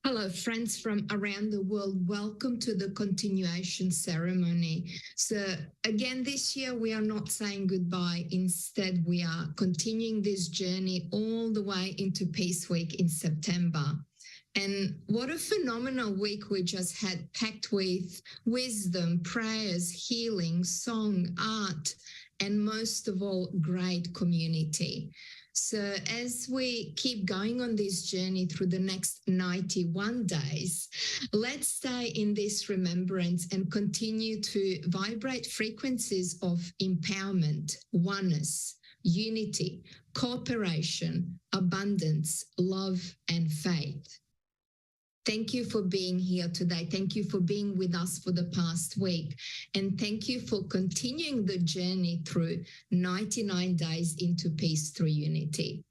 Hello, friends from around the world. Welcome to the continuation ceremony. So, again, this year we are not saying goodbye. Instead, we are continuing this journey all the way into Peace Week in September. And what a phenomenal week we just had, packed with wisdom, prayers, healing, song, art, and most of all, great community. So, as we keep going on this journey through the next 91 days, let's stay in this remembrance and continue to vibrate frequencies of empowerment, oneness, unity, cooperation, abundance, love, and faith. Thank you for being here today. Thank you for being with us for the past week. And thank you for continuing the journey through 99 days into peace through unity.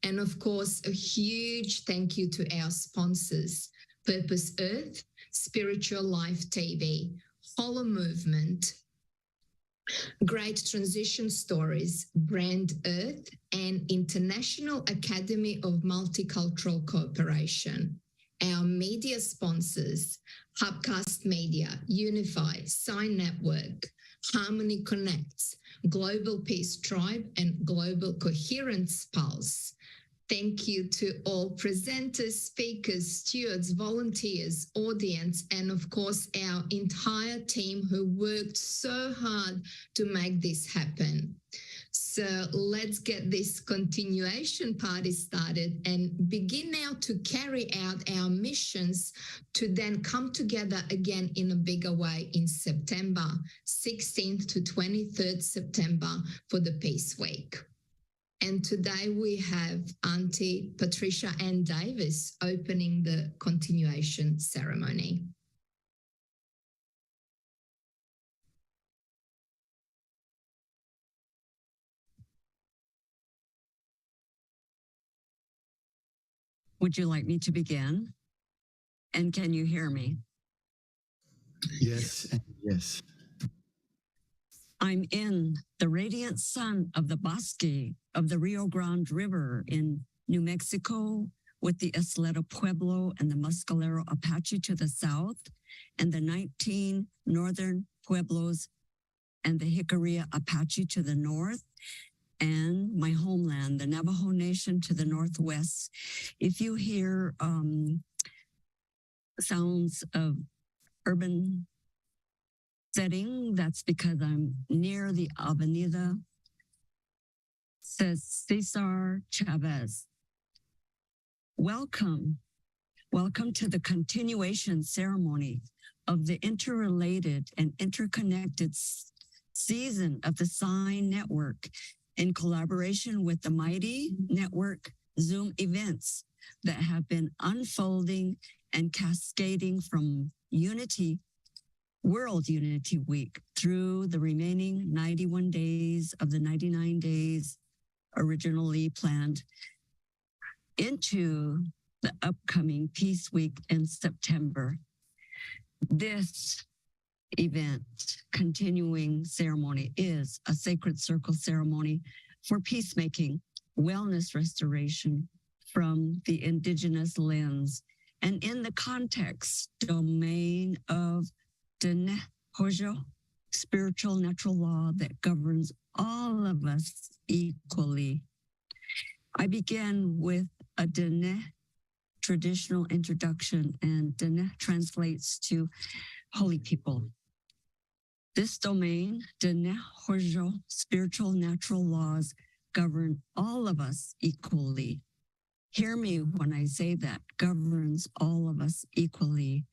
And of course, a huge thank you to our sponsors, Purpose Earth, Spiritual Life TV, Hollow Movement, Great Transition Stories, Brand Earth, and International Academy of Multicultural Cooperation. Our media sponsors, Hubcast Media, Unify, Sign Network, Harmony Connects, Global Peace Tribe, and Global Coherence Pulse. Thank you to all presenters, speakers, stewards, volunteers, audience, and of course, our entire team who worked so hard to make this happen. So let's get this continuation party started and begin now to carry out our missions to then come together again in a bigger way in September, 16th to 23rd September for the Peace Week. And today we have Auntie Patricia Ann Davis opening the continuation ceremony. Would you like me to begin? And can you hear me? Yes, yes. I'm in the radiant sun of the Bosque of the Rio Grande River in New Mexico, with the Isleta Pueblo and the Mescalero Apache to the south, and the 19 northern Pueblos and the Jicarilla Apache to the north, and my homeland, the Navajo Nation to the northwest. If you hear sounds of urban setting, that's because I'm near the Avenida Cesar Chavez. Welcome to the continuation ceremony of the interrelated and interconnected season of the Sign Network in collaboration with the Mighty Network Zoom events that have been unfolding and cascading from World Unity Week through the remaining 91 days of the 99 days originally planned into the upcoming Peace Week in September. This event, continuing ceremony, is a sacred circle ceremony for peacemaking, wellness restoration from the indigenous lens, and in the context domain of Dene Hojo, spiritual natural law that governs all of us equally. I begin with a Dene traditional introduction, and Dene translates to holy people. This domain, Dene Hojo, spiritual natural laws govern all of us equally. Hear me when I say that, governs all of us equally.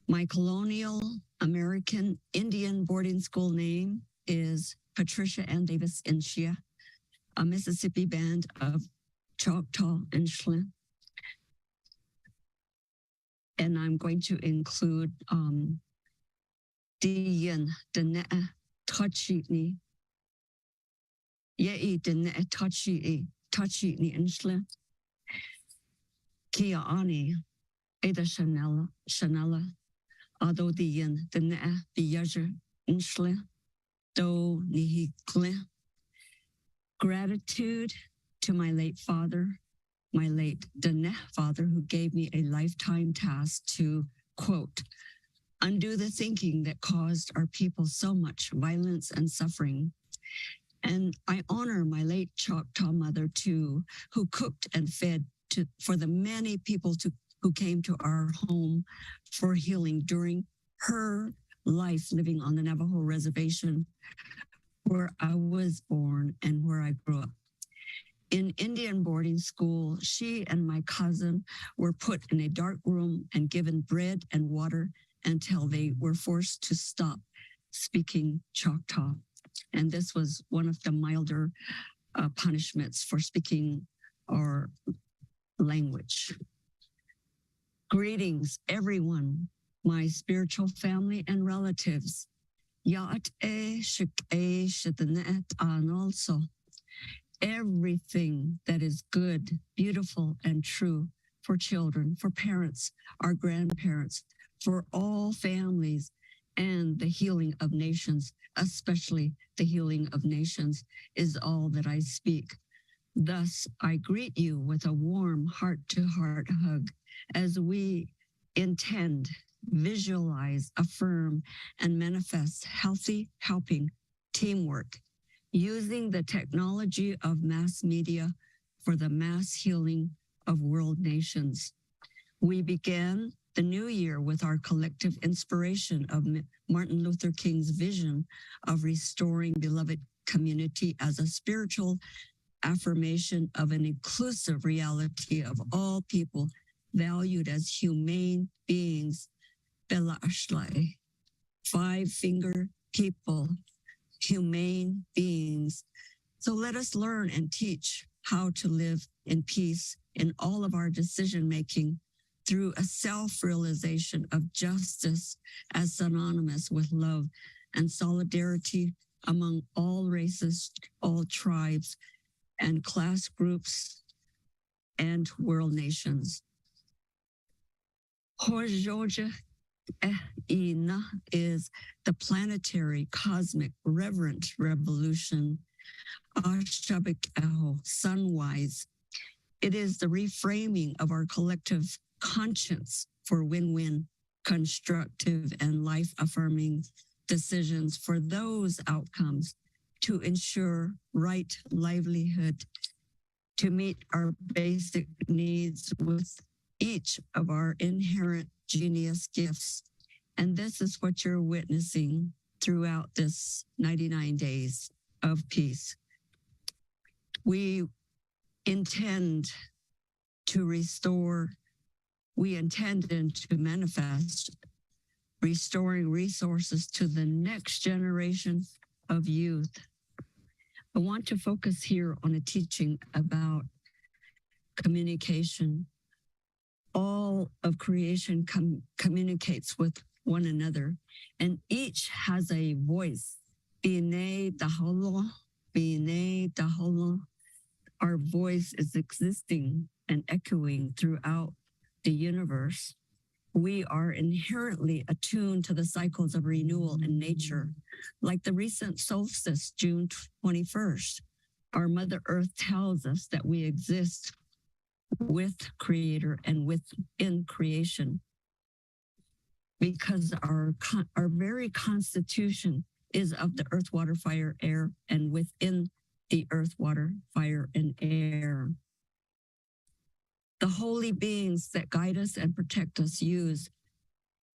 My colonial American Indian boarding school name is Patricia Ann Davis Inshia, a Mississippi band of Choctaw and Shlin. And I'm going to include Diyan Dene Tachitni, Yei Dene Tachitni Inshla, Kia Ani, Ada Chanela, Ado Diyan Dene Biyaja Inshla, Do Nihi Kle. Gratitude to my late father, my late Daneh father, who gave me a lifetime task to, quote, undo the thinking that caused our people so much violence and suffering. And I honor my late Choctaw mother too, who cooked and fed for the many people who came to our home for healing during her life living on the Navajo reservation where I was born and where I grew up. In Indian boarding school, she and my cousin were put in a dark room and given bread and water until they were forced to stop speaking Choctaw. And this was one of the milder punishments for speaking our language. Greetings, everyone, my spiritual family and relatives. Ya'at and also everything that is good, beautiful, and true for children, for parents, our grandparents, for all families, and the healing of nations, especially the healing of nations, is all that I speak. Thus, I greet you with a warm heart-to-heart hug as we intend, visualize, affirm, and manifest healthy, helping teamwork using the technology of mass media for the mass healing of world nations. We began the new year with our collective inspiration of Martin Luther King's vision of restoring beloved community as a spiritual affirmation of an inclusive reality of all people valued as humane beings. Bella Ashley, five-finger people, humane beings. So let us learn and teach how to live in peace in all of our decision-making through a self-realization of justice as synonymous with love and solidarity among all races, all tribes, and class groups and world nations. Hojoja Ina is the planetary, cosmic, reverent revolution. Ashabik Eho, sunwise. It is the reframing of our collective conscience for win-win, constructive, and life-affirming decisions for those outcomes to ensure right livelihood, to meet our basic needs with each of our inherent genius gifts. And this is what you're witnessing throughout this 99 days of peace. We intend to restore, we intend to manifest restoring resources to the next generation of youth. I want to focus here on a teaching about communication. All of creation communicates with one another, and each has a voice. B'nai Daholo, B'nai Daholo. Our voice is existing and echoing throughout the universe. We are inherently attuned to the cycles of renewal in nature, like the recent solstice, June 21st. Our Mother Earth tells us that we exist with Creator and within creation, because our very constitution is of the earth, water, fire, air, and within the earth, water, fire, and air. The holy beings that guide us and protect us use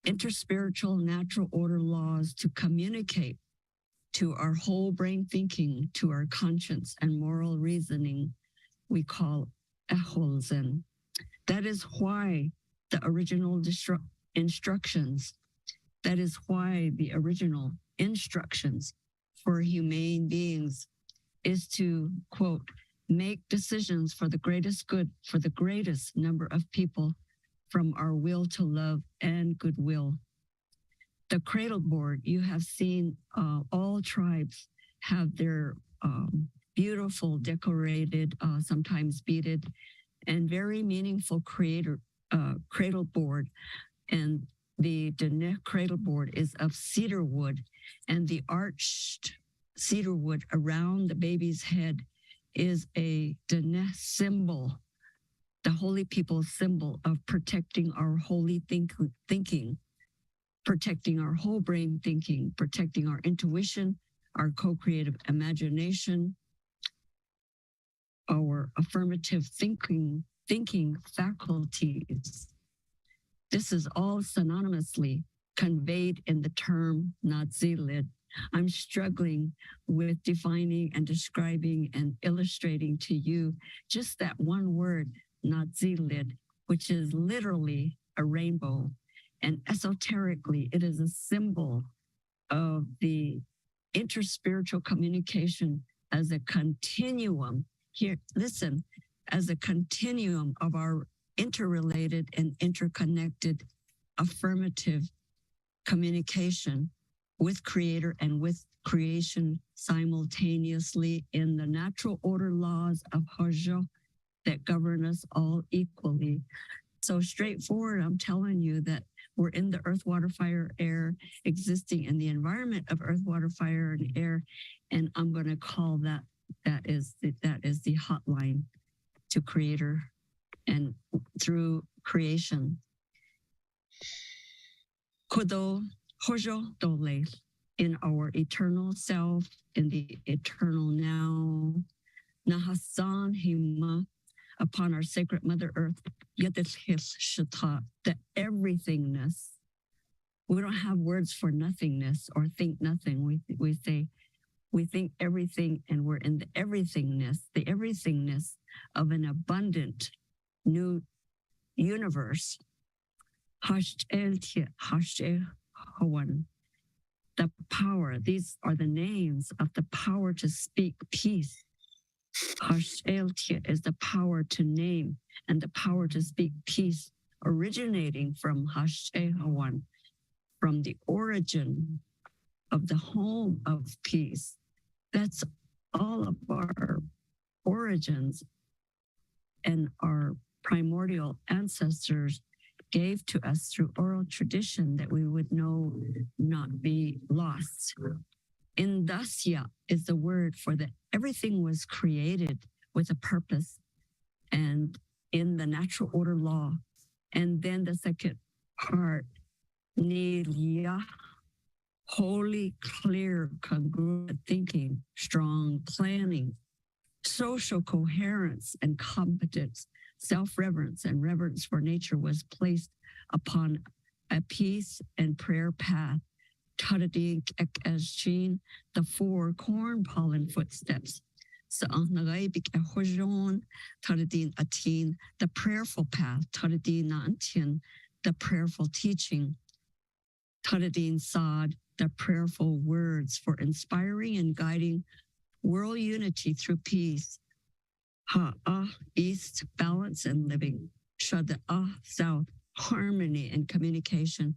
interspiritual natural order laws to communicate to our whole brain thinking, to our conscience and moral reasoning we call Eholzen. That is why the original instructions, that is why the original instructions for humane beings is to, quote, make decisions for the greatest good for the greatest number of people from our will to love and goodwill. The cradle board, you have seen all tribes have their beautiful, decorated, sometimes beaded, and very meaningful cradle board. And the Daneh cradle board is of cedar wood, and the arched cedar wood around the baby's head is a Daneh symbol the holy people symbol of protecting our holy thinking, protecting our whole brain thinking, protecting our intuition, our co-creative imagination, our affirmative thinking faculties. This is all synonymously conveyed in the term Nazilid. I'm struggling with defining and describing and illustrating to you just that one word, Nazilid, which is literally a rainbow. And esoterically, it is a symbol of the interspiritual communication as a continuum. Here, listen, as a continuum of our interrelated and interconnected affirmative communication with creator and with creation simultaneously in the natural order laws of Hojo that govern us all equally. So straightforward, I'm telling you that we're in the earth, water, fire, air, existing in the environment of earth, water, fire, and air. And I'm going to call that is the hotline to creator and through creation. Kodo Hojo Dole, in our eternal self, in the eternal now. Nahasan Hima, upon our sacred Mother Earth, Yadishis Shata, the everythingness. We don't have words for nothingness or think nothing. We say we think everything and we're in the everythingness of an abundant new universe. The power, these are the names of the power to speak peace. Hasheltia is the power to name and the power to speak peace, originating from Hashehawan, from the origin of the home of peace. That's all of our origins, and our primordial ancestors gave to us through oral tradition that we would know not be lost. Indasya is the word for that everything was created with a purpose and in the natural order law. And then the second part, Nilya, holy, clear, congruent thinking, strong planning, social coherence and competence, self-reverence and reverence for nature was placed upon a peace and prayer path. Taradin Ekashin, the 4 corn pollen footsteps. Sa'anagaibik Ehojon, Taradin Atin, the prayerful path, Taradin Nantian, the prayerful teaching, Taradin Sad, the prayerful words for inspiring and guiding world unity through peace. Ha'ah, east, balance and living. Shada'ah, south, harmony and communication.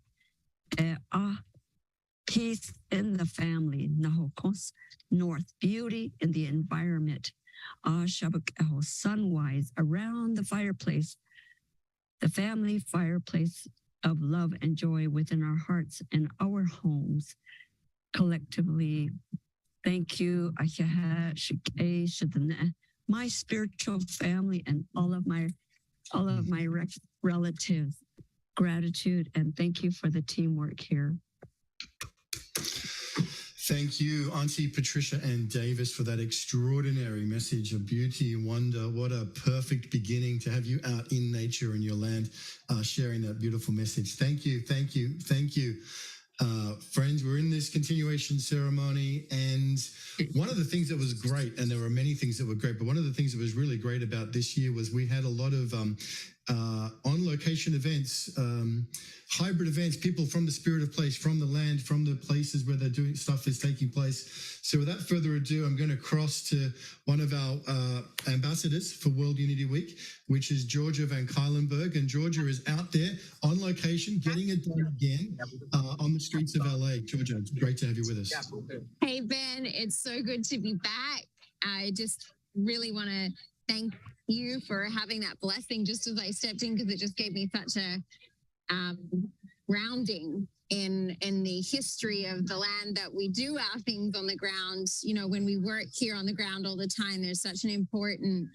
E'ah, peace in the family. Nahokos, north, beauty in the environment. Shabak, sunwise around the fireplace. The family fireplace of love and joy within our hearts and our homes. Collectively, thank you, my spiritual family and all of my relatives. Gratitude and thank you for the teamwork here. Thank you, Auntie Patricia and Davis, for that extraordinary message of beauty and wonder. What a perfect beginning to have you out in nature in your land, sharing that beautiful message. Thank you, thank you, thank you. Friends, we're in this continuation ceremony, and one of the things that was great, and there were many things that were great, but one of the things that was really great about this year was we had a lot of on-location events, hybrid events, people from the spirit of place, from the land, from the places where they're doing stuff is taking place. So without further ado, I'm going to cross to one of our ambassadors for World Unity Week, which is Georgia Van Kylenberg. And Georgia is out there on location, getting it done again on the streets of LA. Georgia, it's great to have you with us. Hey, Ben, it's so good to be back. I just really want to thank you for having that blessing just as I stepped in, because it just gave me such a grounding in the history of the land that we do our things on the ground. You know, when we work here on the ground all the time, there's such an important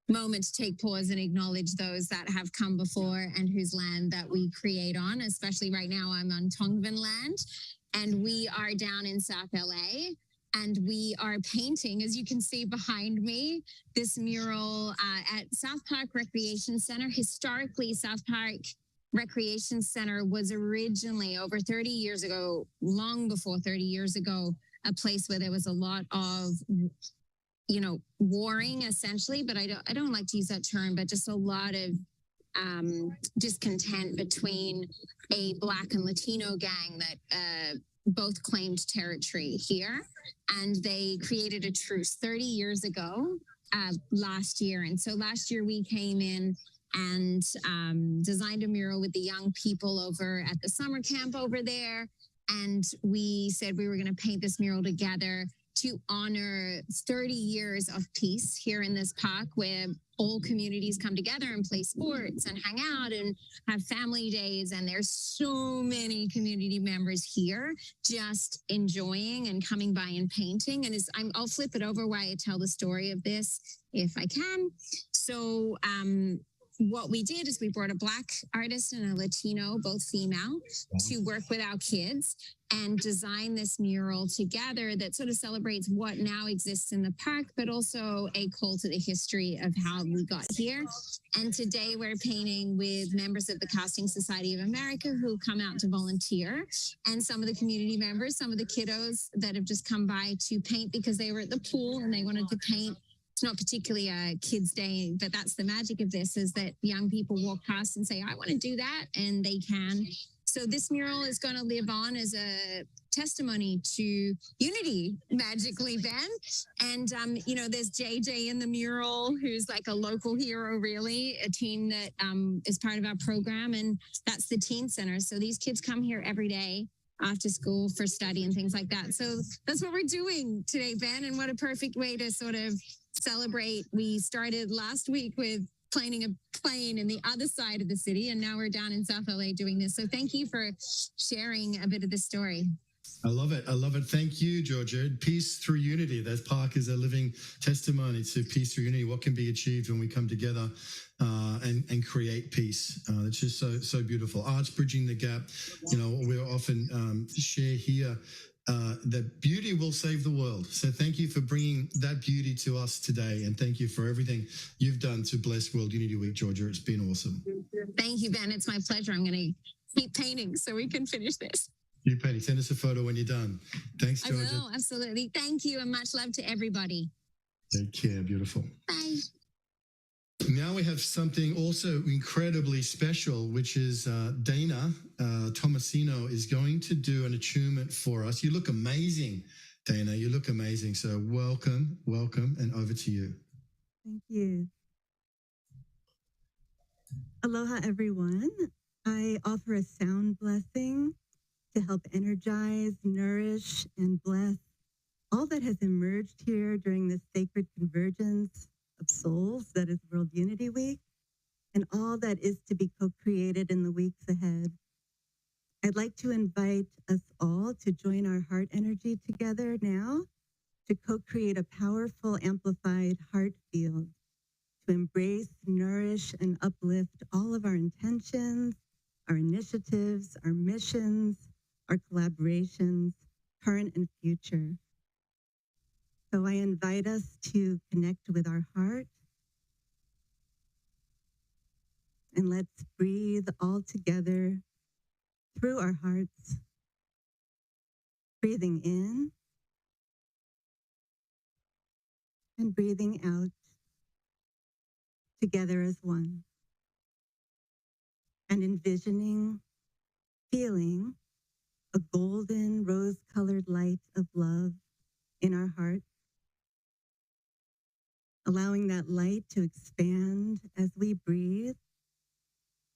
moment to take pause and acknowledge those that have come before and whose land that we create on. Especially right now, I'm on Tongvan land, and we are down in South LA. And we are painting, as you can see behind me, this mural at South Park Recreation Center. Historically, South Park Recreation Center was originally, over 30 years ago, long before 30 years ago, a place where there was a lot of, you know, warring essentially, but I don't like to use that term, but just a lot of discontent between a Black and Latino gang that both claimed territory here. And they created a truce 30 years ago last year. And so last year we came in and designed a mural with the young people over at the summer camp over there. And we said we were going to paint this mural together to honor 30 years of peace here in this park, where all communities come together and play sports and hang out and have family days. And there's so many community members here just enjoying and coming by and painting. And I'll flip it over while I tell the story of this, if I can. So what we did is we brought a Black artist and a Latino, both female, to work with our kids and design this mural together that sort of celebrates what now exists in the park, but also a call to the history of how we got here. And today we're painting with members of the Casting Society of America who come out to volunteer, and some of the community members, some of the kiddos that have just come by to paint because they were at the pool and they wanted to paint. It's not particularly a kids' day, but that's the magic of this, is that young people walk past and say, I want to do that, and they can. So this mural is going to live on as a testimony to unity, magically, Ben. And, you know, there's JJ in the mural, who's like a local hero, really, a team that is part of our program, and that's the Teen Center. So these kids come here every day after school for study and things like that. So that's what we're doing today, Ben, and what a perfect way to sort of celebrate. We started last week with planting a plane in the other side of the city, and now we're down in South LA doing this. So thank you for sharing a bit of the story. I love it. I love it. Thank you, Georgia. Peace through unity. That park is a living testimony to peace through unity, what can be achieved when we come together and create peace. It's just so beautiful. Arts bridging the gap. You know, we often share here that beauty will save the world. So thank you for bringing that beauty to us today. And thank you for everything you've done to bless World Unity Week, Georgia. It's been awesome. Thank you, Ben. It's my pleasure. I'm going to keep painting so we can finish this. You, Penny, send us a photo when you're done. Thanks, Georgia. I will, absolutely. Thank you, and much love to everybody. Take care. Beautiful. Bye. Now we have something also incredibly special, which is Dana Tomasino is going to do an attunement for us. You look amazing, Dana. You look amazing. So welcome, and over to you. Thank you. Aloha, everyone. I offer a sound blessing to help energize, nourish, and bless all that has emerged here during this sacred convergence of souls that is World Unity Week, and all that is to be co-created in the weeks ahead. I'd like to invite us all to join our heart energy together now to co-create a powerful amplified heart field to embrace, nourish, and uplift all of our intentions, our initiatives, our missions, our collaborations, current and future. So I invite us to connect with our heart, and let's breathe all together through our hearts, breathing in and breathing out together as one, and envisioning, feeling a golden rose-colored light of love in our heart, allowing that light to expand as we breathe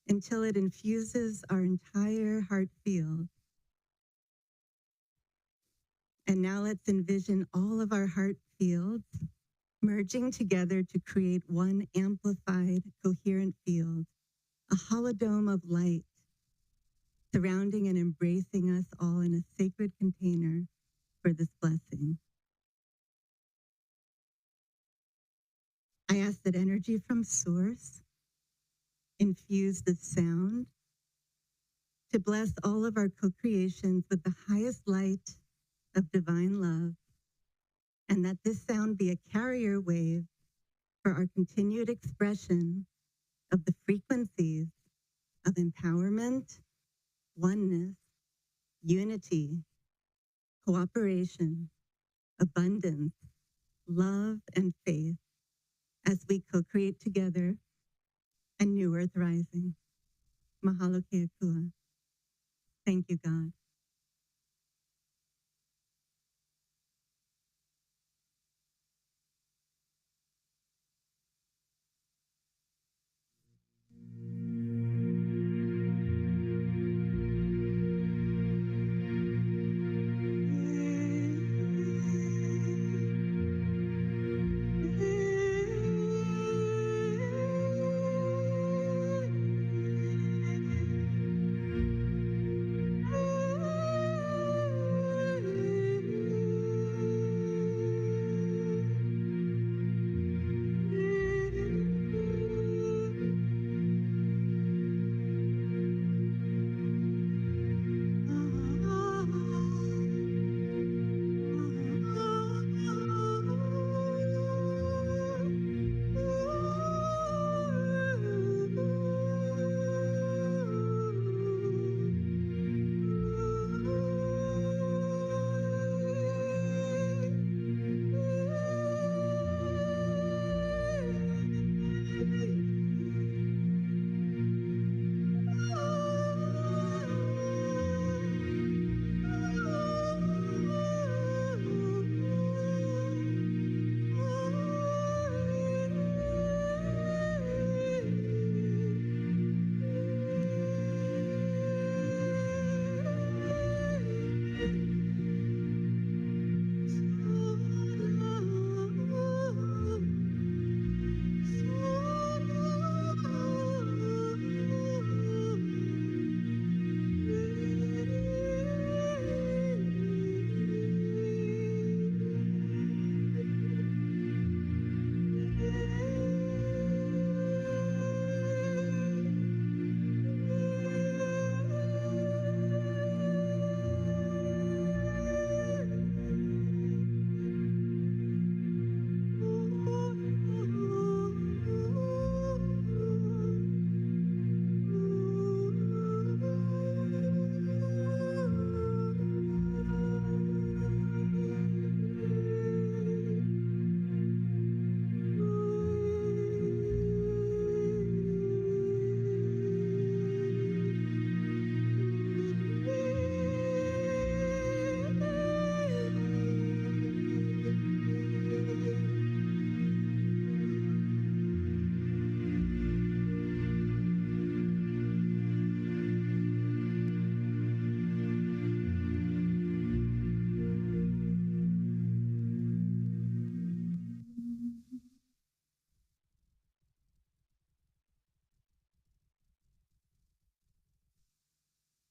until it infuses our entire heart field. And now let's envision all of our heart fields merging together to create one amplified, coherent field, a holodome of light surrounding and embracing us all in a sacred container for this blessing. I ask that energy from source infuse the sound to bless all of our co-creations with the highest light of divine love, and that this sound be a carrier wave for our continued expression of the frequencies of empowerment, oneness, unity, cooperation, abundance, love, and faith as we co-create together a new earth rising. Mahalo Keakua. Thank you, God.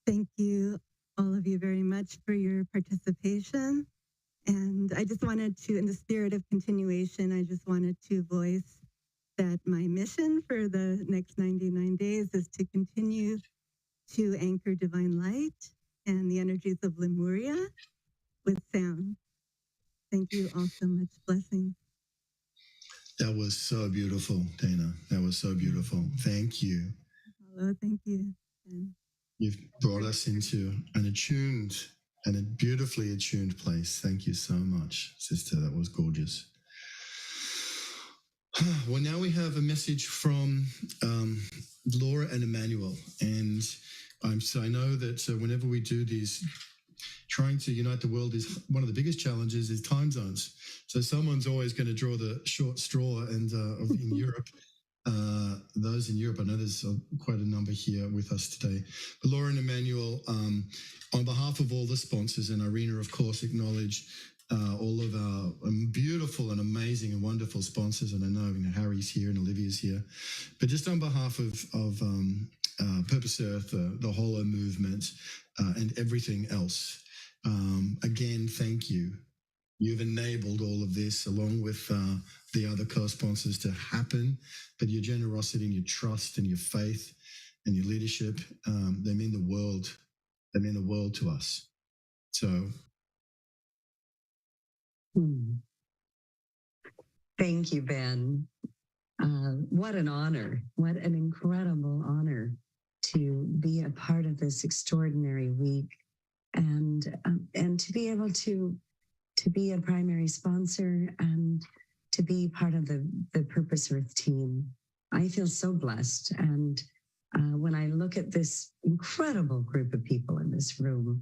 Thank you, all of you, very much for your participation. And I just wanted to, in the spirit of continuation, I just wanted to voice that my mission for the next 99 days is to continue to anchor divine light and the energies of Lemuria with sound. Thank you all so much. Blessings. That was so beautiful, Dana. That was so beautiful. Thank you. Hello, thank you. And You've brought us into an attuned and a beautifully attuned place. Thank you so much, sister. That was gorgeous. Well, now we have a message from Laura and Emmanuel. And I know that whenever we do these, trying to unite the world is one of the biggest challenges is time zones. So someone's always going to draw the short straw. And in Europe, those in Europe, I know there's quite a number here with us today. But Laura and Emmanuel, on behalf of all the sponsors, and Irina, of course, acknowledge all of our beautiful and amazing and wonderful sponsors. And I know Harry's here and Olivia's here. But just on behalf of Purpose Earth, the Holo movement, and everything else, again, thank you. You've enabled all of this along with the other co-sponsors to happen, but your generosity and your trust and your faith and your leadership, they mean the world. They mean the world to us. So Thank you, Ben. What an honor. What an incredible honor to be a part of this extraordinary week and to be able to be a primary sponsor and to be part of the Purpose Earth team. I feel so blessed. And when I look at this incredible group of people in this room,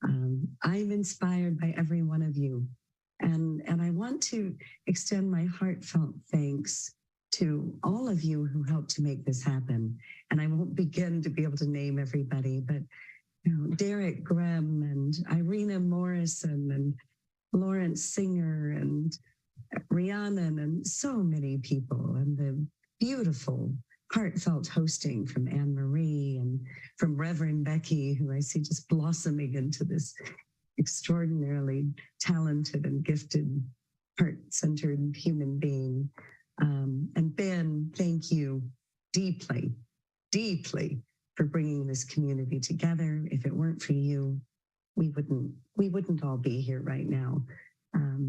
I'm inspired by every one of you. And I want to extend my heartfelt thanks to all of you who helped to make this happen. And I won't begin to be able to name everybody, but Derek Graham and Irina Morrison and Lawrence Singer and Rhiannon and so many people, and the beautiful heartfelt hosting from Anne Marie and from Reverend Becky, who I see just blossoming into this extraordinarily talented and gifted, heart-centered human being. And Ben, thank you deeply, deeply for bringing this community together. If it weren't for you, we wouldn't all be here right now.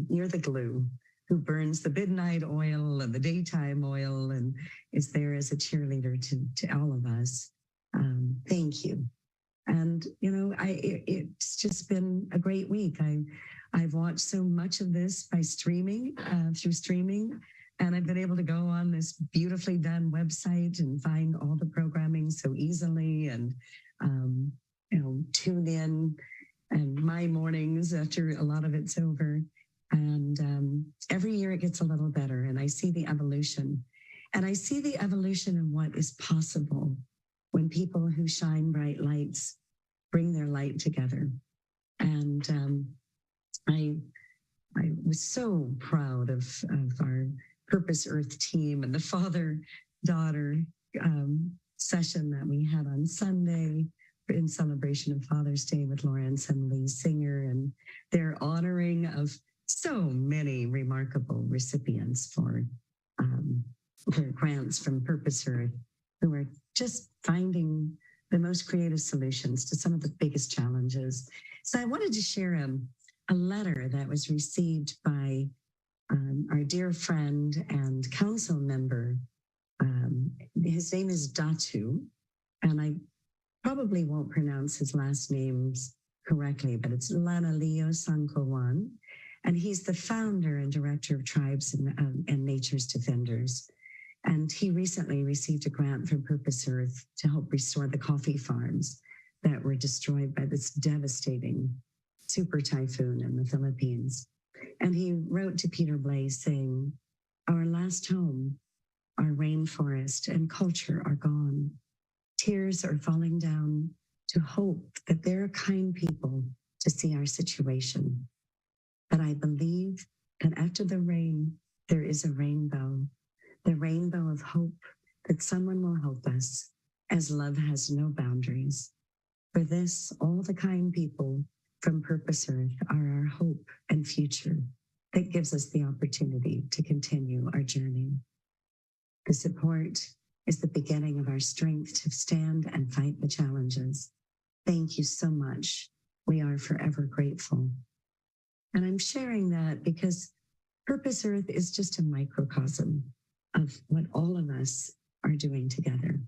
You're the glue who burns the midnight oil and the daytime oil and is there as a cheerleader to all of us. Thank you. And it's just been a great week. I've watched so much of this by streaming, through streaming, and I've been able to go on this beautifully done website and find all the programming so easily, and tune in and my mornings after a lot of it's over. And every year it gets a little better, and I see the evolution. And I see the evolution in what is possible when people who shine bright lights bring their light together. And I was so proud of our Purpose Earth team and the father-daughter session that we had on Sunday in celebration of Father's Day with Lawrence and Lee Singer, and their honoring of so many remarkable recipients for grants from Purpose Earth, who are just finding the most creative solutions to some of the biggest challenges. So I wanted to share a letter that was received by our dear friend and council member. His name is Datu, and I probably won't pronounce his last names correctly, but it's Lanaleo Sankowan. And he's the founder and director of Tribes and Nature's Defenders. And he recently received a grant from Purpose Earth to help restore the coffee farms that were destroyed by this devastating super typhoon in the Philippines. And he wrote to Peter Blaze saying, "Our last home, our rainforest and culture are gone. Tears are falling down to hope that there are kind people to see our situation. But I believe that after the rain, there is a rainbow, the rainbow of hope that someone will help us, as love has no boundaries. For this, all the kind people from Purpose Earth are our hope and future that gives us the opportunity to continue our journey. The support is the beginning of our strength to stand and fight the challenges. Thank you so much. We are forever grateful." And I'm sharing that because Purpose Earth is just a microcosm of what all of us are doing together.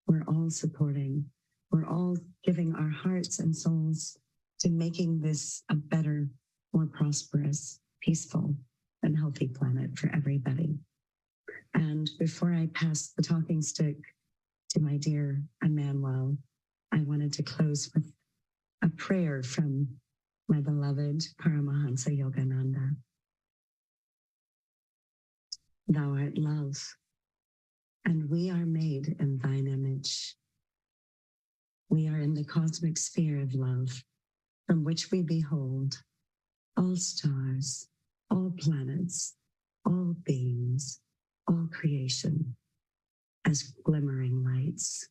We're all supporting, we're all giving our hearts and souls to making this a better, more prosperous, peaceful, and healthy planet for everybody. And before I pass the talking stick to my dear Emmanuel, I wanted to close with a prayer from my beloved Paramahansa Yogananda. Thou art love, and we are made in thine image. We are in the cosmic sphere of love, from which we behold all stars, all planets, all beings, all creation as glimmering lights.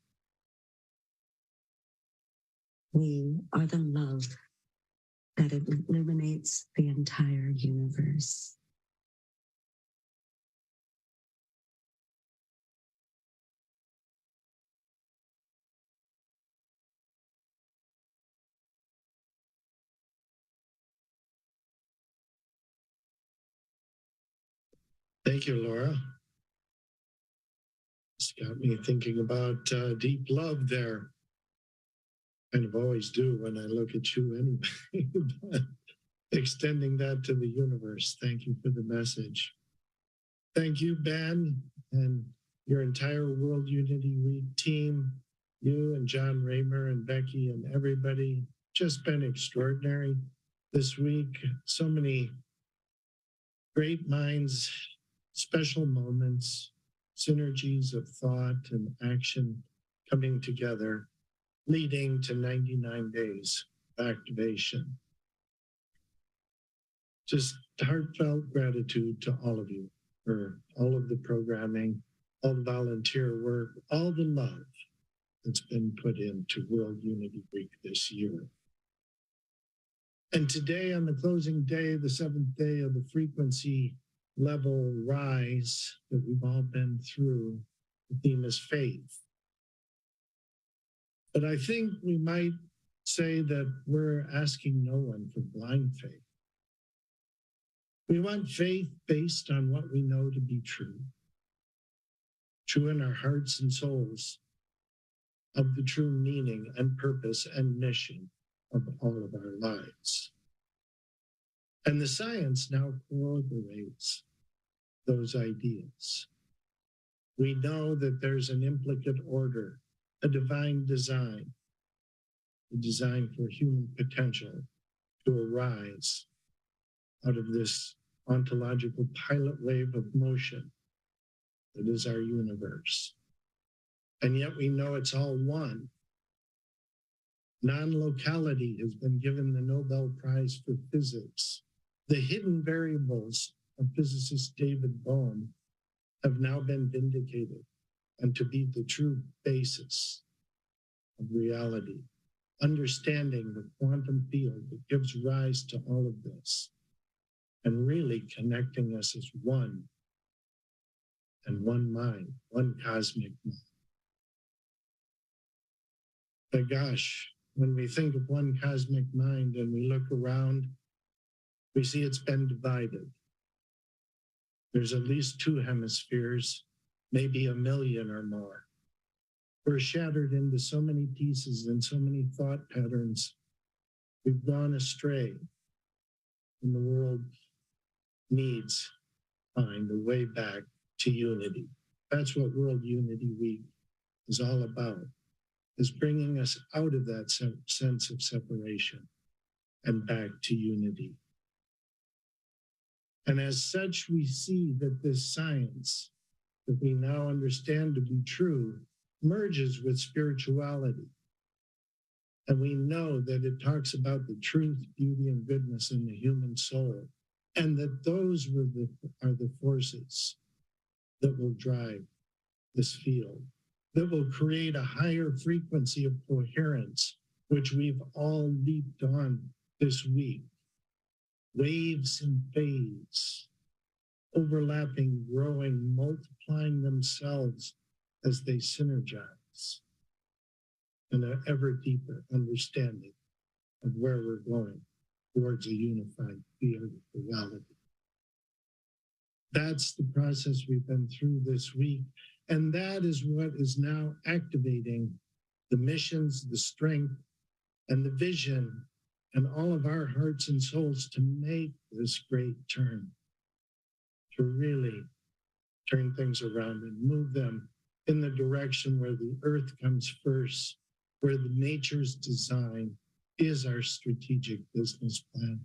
We are the love that it illuminates the entire universe. Thank you, Laura. It's got me thinking about deep love there. Kind of always do when I look at you anyway, but extending that to the universe. Thank you for the message. Thank you, Ben, and your entire World Unity Week team, you and John Raymer and Becky and everybody. Just been extraordinary this week. So many great minds, special moments, synergies of thought and action coming together, leading to 99 days of activation. Just heartfelt gratitude to all of you for all of the programming, all the volunteer work, all the love that's been put into World Unity Week this year. And today, on the closing day, the 7th day of the frequency level rise that we've all been through, the theme is faith. But I think we might say that we're asking no one for blind faith. We want faith based on what we know to be true, true in our hearts and souls of the true meaning and purpose and mission of all of our lives. And the science now corroborates those ideas. We know that there's an implicate order, a divine design, a design for human potential to arise out of this ontological pilot wave of motion that is our universe. And yet we know it's all one. Non-locality has been given the Nobel Prize for Physics. The hidden variables of physicist David Bohm have now been vindicated and to be the true basis of reality. Understanding the quantum field that gives rise to all of this and really connecting us as one and one mind, one cosmic mind. But gosh, when we think of one cosmic mind and we look around, we see it's been divided. There's at least 2 hemispheres, maybe 1 million or more. We're shattered into so many pieces and so many thought patterns. We've gone astray, and the world needs to find a way back to unity. That's what World Unity Week is all about, is bringing us out of that sense of separation and back to unity. And as such, we see that this science that we now understand to be true merges with spirituality. And we know that it talks about the truth, beauty, and goodness in the human soul, and that those are the forces that will drive this field, that will create a higher frequency of coherence, which we've all leaped on this week. Waves and fades, overlapping, growing, multiplying themselves as they synergize, and an ever deeper understanding of where we're going towards a unified field of reality. That's the process we've been through this week, and that is what is now activating the missions, the strength, and the vision, and all of our hearts and souls to make this great turn, to really turn things around and move them in the direction where the earth comes first, where the nature's design is our strategic business plan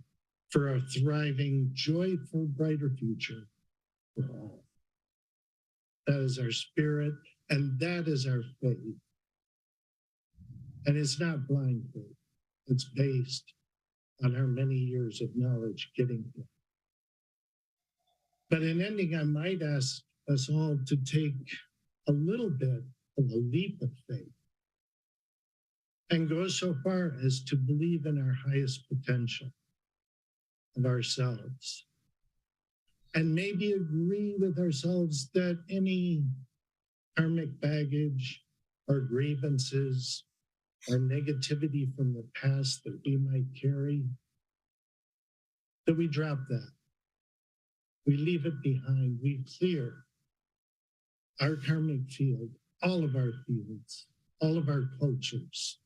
for a thriving, joyful, brighter future for all. That is our spirit, and that is our faith. And it's not blind faith. It's based on our many years of knowledge getting here. But in ending, I might ask us all to take a little bit of a leap of faith and go so far as to believe in our highest potential. of ourselves. And maybe agree with ourselves that any karmic baggage or grievances or negativity from the past that we might carry, that we drop that. We leave it behind. We clear our karmic field, all of our fields, all of our cultures.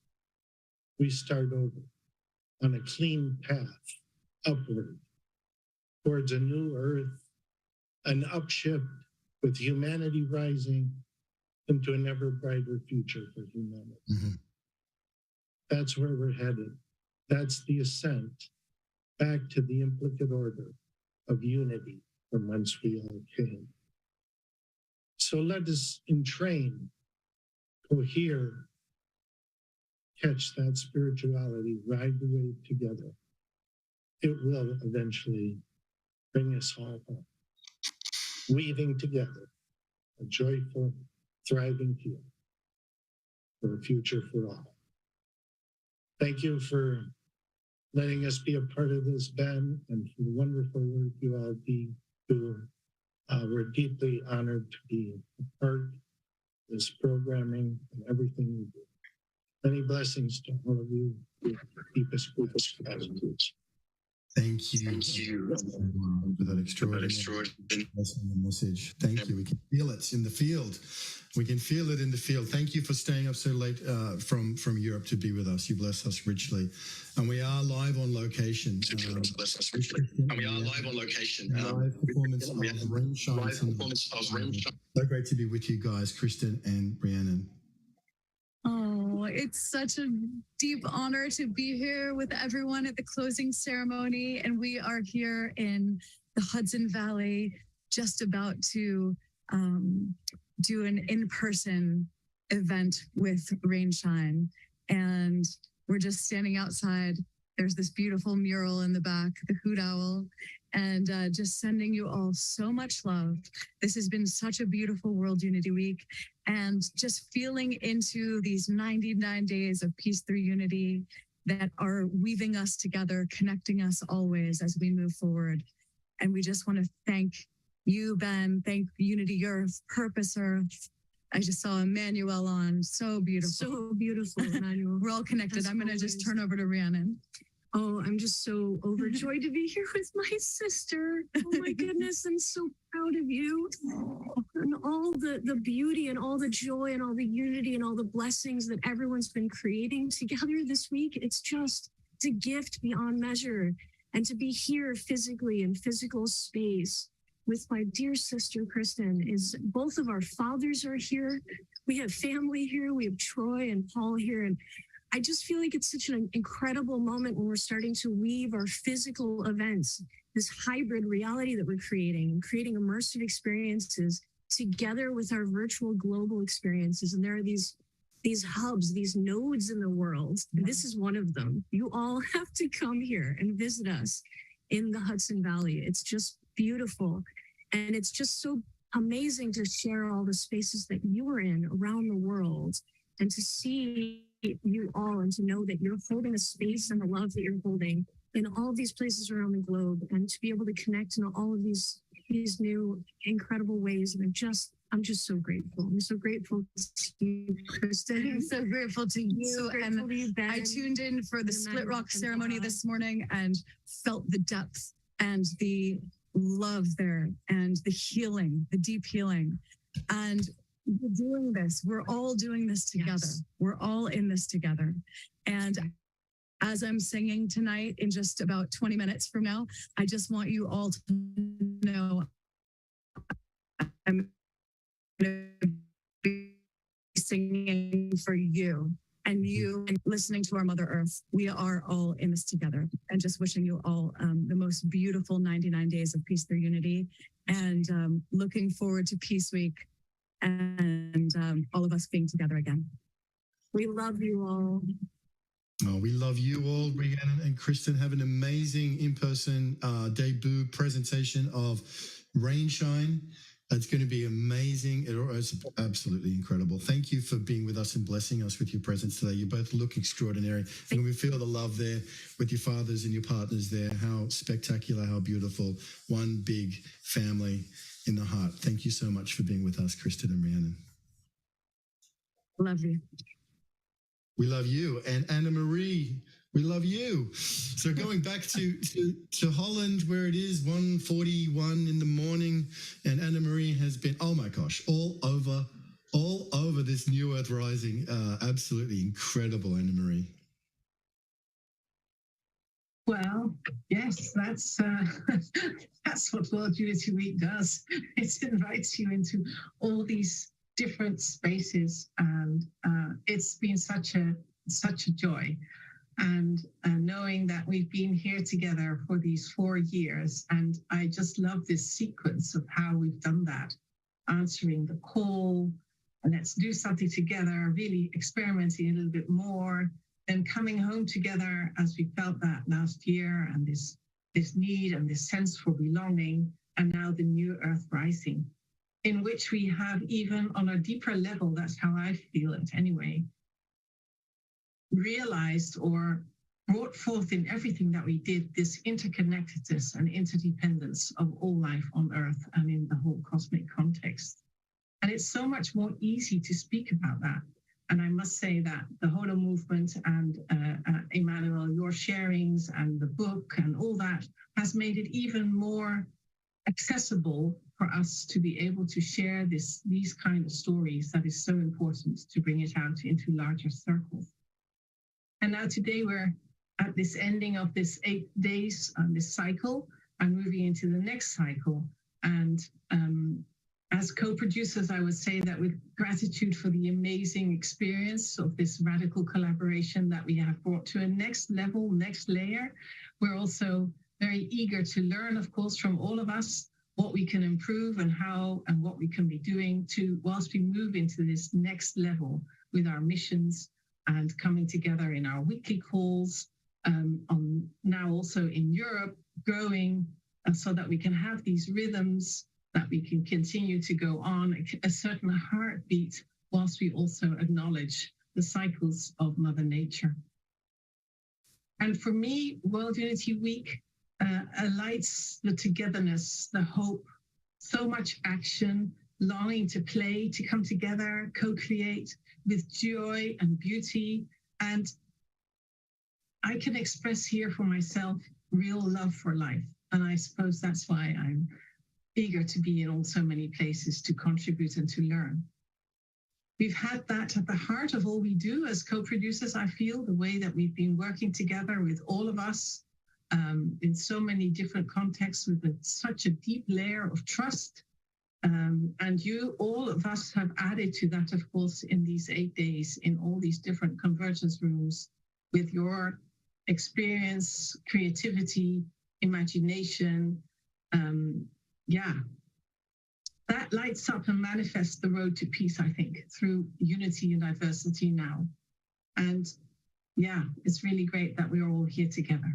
We start over on a clean path upward towards a new earth, an upshift with humanity rising into an ever brighter future for humanity. Mhm. That's where we're headed. That's the ascent back to the implicate order of unity from whence we all came. So let us entrain, cohere, catch that spirituality, ride the wave together. It will eventually bring us all home, weaving together a joyful, thriving field for a future for all. Thank you for letting us be a part of this, Ben, and for the wonderful work you all do. We're deeply honored to be a part of this programming and everything you do. Many blessings to all of you. Deepest gratitude. Thank you for that extraordinary message. Thank you. We can feel it in the field. We can feel it in the field. Thank you for staying up so late from Europe to be with us. You bless us richly. And we are live on location. Live performance of Rain Shine. So great to be with you guys, Kristen and Rhiannon. Oh, it's such a deep honor to be here with everyone at the closing ceremony. And we are here in the Hudson Valley, just about to do an in-person event with Rainshine. And we're just standing outside. There's this beautiful mural in the back, the Hoot Owl, and just sending you all so much love. This has been such a beautiful World Unity Week, and just feeling into these 99 days of peace through unity that are weaving us together, connecting us always as we move forward. And we just want to thank you, Ben, thank Unity Earth, Purpose Earth. I just saw Emmanuel on, so beautiful. So beautiful, Emmanuel. We're all connected. I'm going to just turn over to Rhiannon. Oh, I'm just so overjoyed to be here with my sister. Oh my goodness, I'm so proud of you. And all the beauty and all the joy and all the unity and all the blessings that everyone's been creating together this week. It's a gift beyond measure. And to be here physically in physical space with my dear sister, Kristen, is both of our fathers are here. We have family here. We have Troy and Paul here. And I just feel like it's such an incredible moment when we're starting to weave our physical events, this hybrid reality that we're creating immersive experiences together with our virtual global experiences. And there are these hubs, these nodes in the world. And this is one of them. You all have to come here and visit us in the Hudson Valley. It's just beautiful. And it's just so amazing to share all the spaces that you are in around the world and to see you all and to know that you're holding a space and the love that you're holding in all these places around the globe, and to be able to connect in all of these new incredible ways. And I'm just so grateful. I'm so grateful to you, Kristen. I'm so grateful to you. Grateful to you, Ben. I tuned in for the Split Rock ceremony this morning and felt the depth and the love there and the healing, the deep healing. And we're doing this. We're all doing this together. Yes. We're all in this together. And as I'm singing tonight, in just about 20 minutes from now, I just want you all to know I'm going to be singing for you and listening to our Mother Earth. We are all in this together, and just wishing you all the most beautiful 99 days of peace through unity, and looking forward to Peace Week and all of us being together again. We love you all. Oh, we love you all. Rhiannon and Kristen, have an amazing in-person debut presentation of Rainshine. It's going to be amazing. It's absolutely incredible. Thank you for being with us and blessing us with your presence today. You both look extraordinary. And we feel the love there with your fathers and your partners there. How spectacular, how beautiful. One big family in the heart. Thank you so much for being with us, Kristen and Rhiannon. Love you. We love you. And Anna Marie, we love you. So going back to Holland, where it is 1:41 in the morning, and Anna Marie has been, oh my gosh, all over this New Earth Rising. Absolutely incredible, Anna Marie. Well, yes, that's that's what World Unity Week does. It invites you into all these different spaces, and it's been such a joy. And knowing that we've been here together for these 4 years, and I just love this sequence of how we've done that, answering the call, and let's do something together, really experimenting a little bit more, then coming home together as we felt that last year, and this need and this sense for belonging, and now the New Earth Rising, in which we have, even on a deeper level, that's how I feel it anyway, realized or brought forth in everything that we did this interconnectedness and interdependence of all life on Earth and in the whole cosmic context. And it's so much more easy to speak about that. And I must say that the Holo movement and Emmanuel, your sharings and the book and all that has made it even more accessible for us to be able to share these kind of stories that is so important to bring it out into larger circles. And now today we're at this ending of this 8 days, this cycle, and moving into the next cycle. And as co-producers, I would say that with gratitude for the amazing experience of this radical collaboration that we have brought to a next level, next layer, we're also very eager to learn, of course, from all of us what we can improve and how and what we can be doing to, whilst we move into this next level with our missions and coming together in our weekly calls, on now also in Europe, growing so that we can have these rhythms, that we can continue to go on, a certain heartbeat, whilst we also acknowledge the cycles of Mother Nature. And for me, World Unity Week alights the togetherness, the hope, so much action, longing to play, to come together, co-create with joy and beauty. And I can express here for myself real love for life. And I suppose that's why I'm eager to be in all so many places to contribute and to learn. We've had that at the heart of all we do as co-producers, I feel, the way that we've been working together with all of us in so many different contexts with such a deep layer of trust. And you, all of us, have added to that, of course, in these 8 days, in all these different convergence rooms, with your experience, creativity, imagination. Yeah, that lights up and manifests the road to peace, I think, through unity and diversity now. And yeah, it's really great that we're all here together.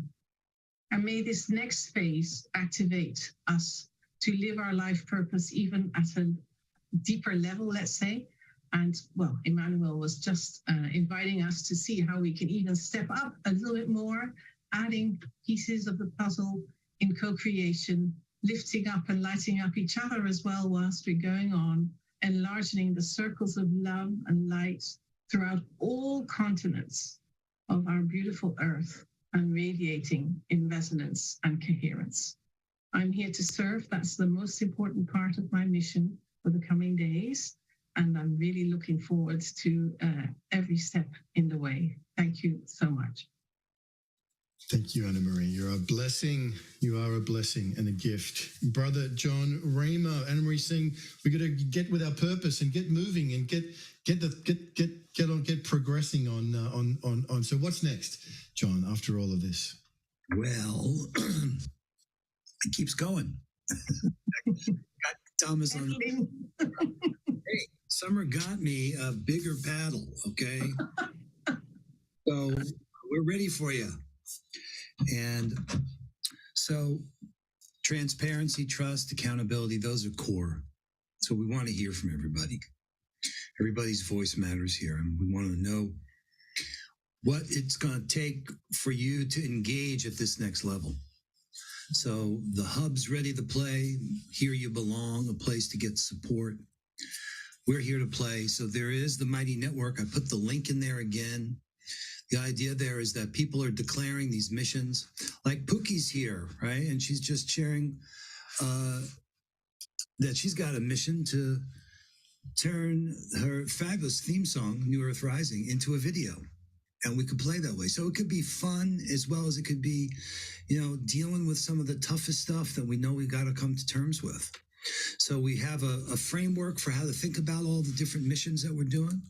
And may this next phase activate us to live our life purpose even at a deeper level, let's say. And well, Emmanuel was just inviting us to see how we can even step up a little bit more, adding pieces of the puzzle in co-creation, lifting up and lighting up each other as well whilst we're going on, enlarging the circles of love and light throughout all continents of our beautiful Earth and radiating in resonance and coherence. I'm here to serve. That's the most important part of my mission for the coming days. And I'm really looking forward to every step in the way. Thank you so much. Thank you, Anna Marie. You're a blessing. You are a blessing and a gift. Brother John Ramo, Anna Marie saying we got to get with our purpose and get moving and get progressing on. So what's next, John, after all of this? Well, it keeps going. Got Thomas on. Hey, summer got me a bigger paddle, okay? So we're ready for you. And so transparency, trust, accountability, those are core. So we want to hear from everybody. Everybody's voice matters here, and we want to know what it's going to take for you to engage at this next level. So the hub's ready to play. Here you belong, a place to get support. We're here to play. So there is the Mighty Network. I put the link in there again. The idea there is that people are declaring these missions, like Pookie's here, right? And she's just sharing that she's got a mission to turn her fabulous theme song, New Earth Rising, into a video. And we could play that way. So it could be fun as well as it could be, dealing with some of the toughest stuff that we know we got to come to terms with. So we have a framework for how to think about all the different missions that we're doing.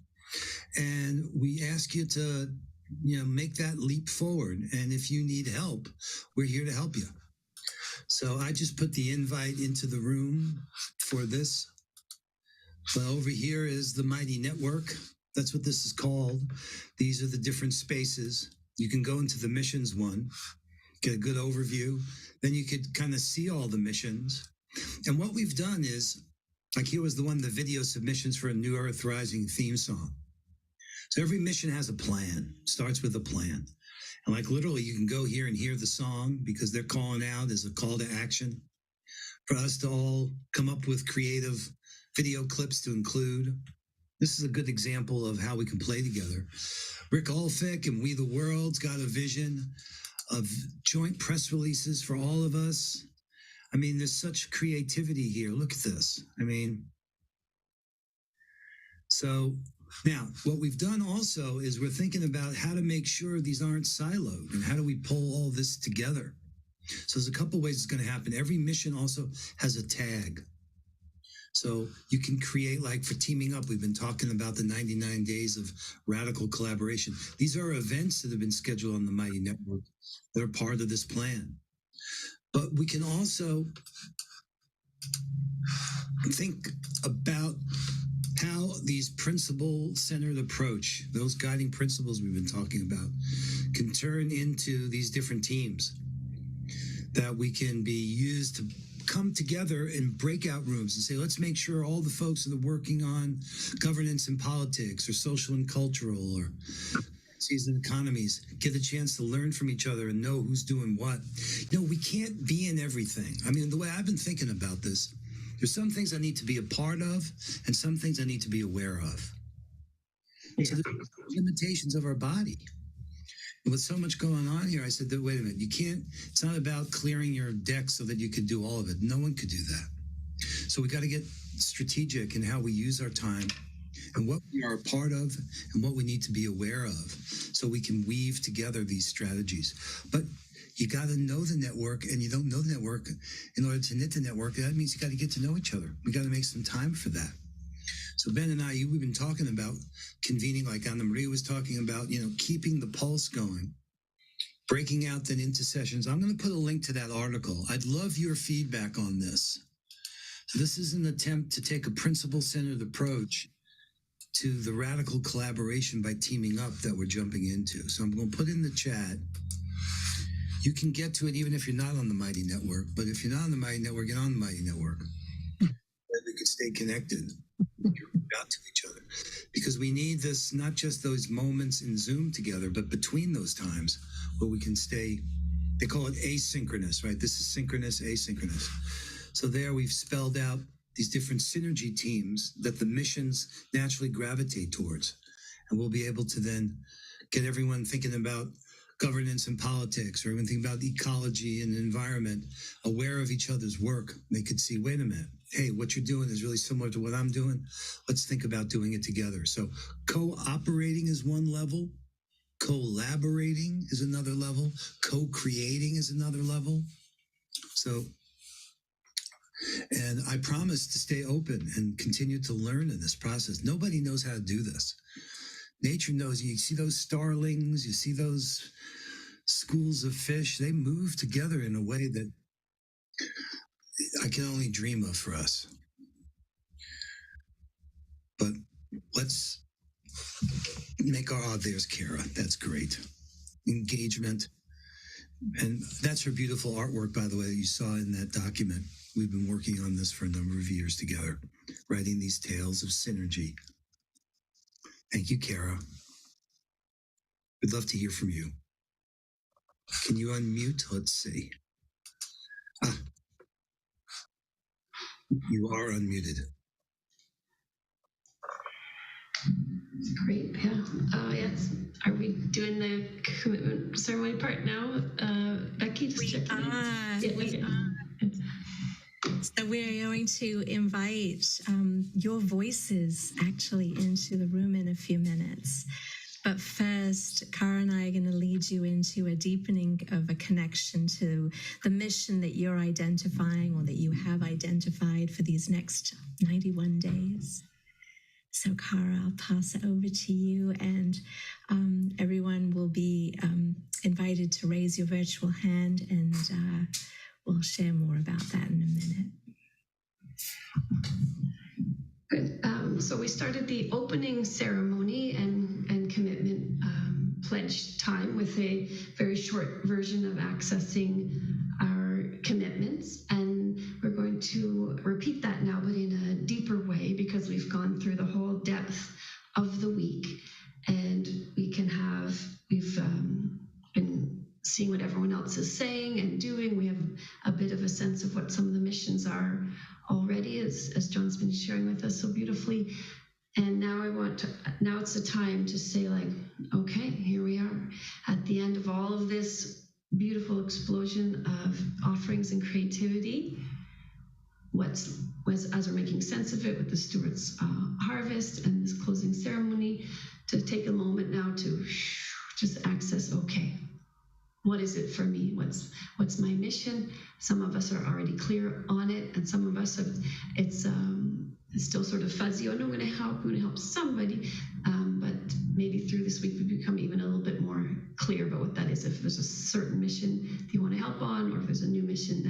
And we ask you to, make that leap forward. And if you need help, we're here to help you. So I just put the invite into the room for this. Well, over here is the Mighty Network. That's what this is called. These are the different spaces. You can go into the missions one, get a good overview. Then you could kind of see all the missions. And what we've done is, like here was the one, the video submissions for a New Earth Rising theme song. So every mission has a plan, starts with a plan. And like literally you can go here and hear the song because they're calling out as a call to action for us to all come up with creative video clips to include. This is a good example of how we can play together. Rick Olfick and We the World's got a vision of joint press releases for all of us. I mean, there's such creativity here. Look at this. So now what we've done also is we're thinking about how to make sure these aren't siloed and how do we pull all this together. So there's a couple ways it's going to happen. Every mission also has a tag. So you can create, like for teaming up, we've been talking about the 99 days of radical collaboration. These are events that have been scheduled on the Mighty Network that are part of this plan. But we can also think about how these principle-centered approach, those guiding principles we've been talking about, can turn into these different teams that we can be used to come together in breakout rooms and say, let's make sure all the folks that are working on governance and politics or social and cultural or season economies get a chance to learn from each other and know who's doing what. We can't be in everything. The way I've been thinking about this, there's some things I need to be a part of and some things I need to be aware of. So there's limitations of our body. And with so much going on here, I said, wait a minute, it's not about clearing your deck so that you could do all of it. No one could do that. So we got to get strategic in how we use our time and what we are a part of and what we need to be aware of so we can weave together these strategies. But you got to know the network, and you don't know the network. In order to knit the network, that means you got to get to know each other. We got to make some time for that. So Ben and I, we've been talking about convening, like Anna Maria was talking about, keeping the pulse going, breaking out then into sessions. I'm going to put a link to that article. I'd love your feedback on this. So this is an attempt to take a principle-centered approach to the radical collaboration by teaming up that we're jumping into. So I'm going to put in the chat. You can get to it even if you're not on the Mighty Network. But if you're not on the Mighty Network, get on the Mighty Network. We can stay connected out to each other. Because we need this, not just those moments in Zoom together, but between those times where we can stay, they call it asynchronous, right? This is synchronous, asynchronous. So there we've spelled out these different synergy teams that the missions naturally gravitate towards. And we'll be able to then get everyone thinking about governance and politics, or even think about ecology and environment, aware of each other's work. They could see, wait a minute, hey, what you're doing is really similar to what I'm doing. Let's think about doing it together. So cooperating is one level. Collaborating is another level. Co-creating is another level. So, and I promise to stay open and continue to learn in this process. Nobody knows how to do this. Nature knows. You see those starlings, you see those schools of fish, they move together in a way that I can only dream of for us. But let's make there's Kara. That's great. Engagement. And that's her beautiful artwork, by the way, that you saw in that document. We've been working on this for a number of years together, writing these tales of synergy. Thank you, Kara. We'd love to hear from you. Can you unmute? Let's see. You are unmuted. Great. Yeah. Yes. Are we doing the commitment ceremony part now? Becky, just checking in. Yeah, we are. So we're going to invite your voices actually into the room in a few minutes. But first, Cara and I are going to lead you into a deepening of a connection to the mission that you're identifying or that you have identified for these next 91 days. So, Cara, I'll pass it over to you, and everyone will be invited to raise your virtual hand, and we'll share more about that in a minute. Good. So we started the opening ceremony and commitment pledge time with a very short version of accessing our commitments. And we're going to repeat that now, but in a deeper way, because we've gone through the whole depth of the week. And we've been seeing what everyone else is saying and doing. We have a bit of a sense of what some of the missions are already, as John's been sharing with us so beautifully. And now now it's the time to say, like, okay, here we are at the end of all of this beautiful explosion of offerings and creativity. As we're making sense of it with the Stewart's harvest and this closing ceremony, to take a moment now to just access, okay, what is it for me? What's my mission? Some of us are already clear on it, and some of us it's still sort of fuzzy. Oh, no, I'm going to help somebody. But maybe through this week we become even a little bit more clear about what that is. If there's a certain mission that you want to help on, or if there's a new mission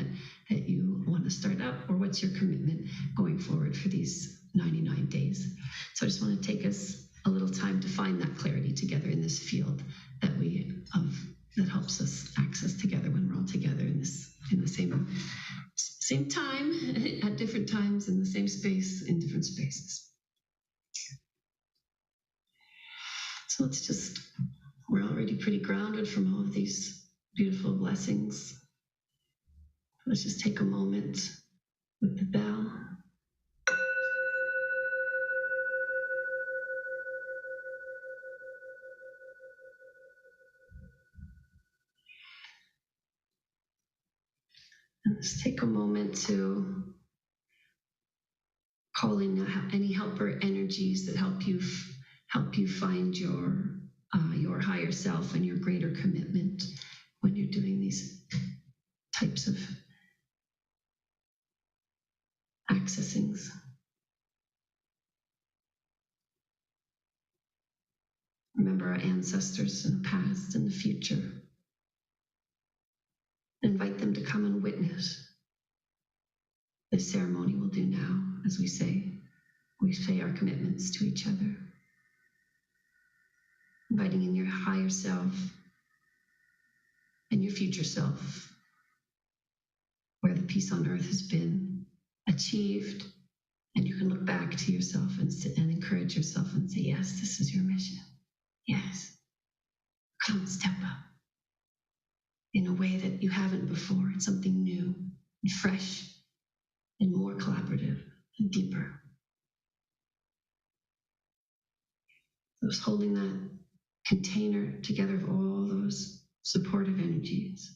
that you want to start up, or what's your commitment going forward for these 99 days. So I just want to take us a little time to find that clarity together in this field that helps us access together when we're all together in the same time at different times in the same space in different spaces. So we're already pretty grounded from all of these beautiful blessings. Let's just take a moment with the bell. Let's take a moment to call in any helper energies that help you find your higher self and your greater commitment when you're doing these types of accessings. Remember our ancestors in the past and the future. Invite them to come and witness this ceremony we'll do now as we say our commitments to each other. Inviting in your higher self and your future self, where the peace on earth has been achieved, and you can look back to yourself and encourage yourself and say, yes, this is your mission. Yes, come step up in a way that you haven't before. It's something new and fresh and more collaborative and deeper. Just holding that container together of all those supportive energies.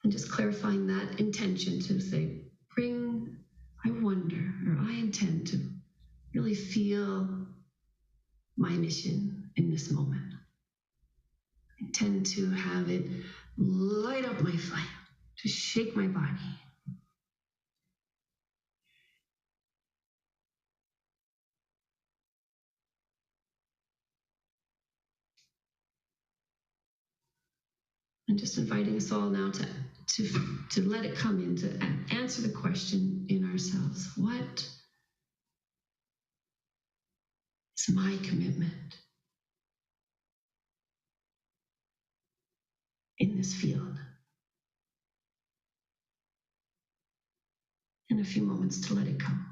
And just clarifying that intention to say, I wonder, or I intend to really feel my mission in this moment. I intend to have it light up my fire, to shake my body. And just inviting us all now to let it come in, to answer the question in ourselves. What is my commitment? in this field. And a few moments to let it come.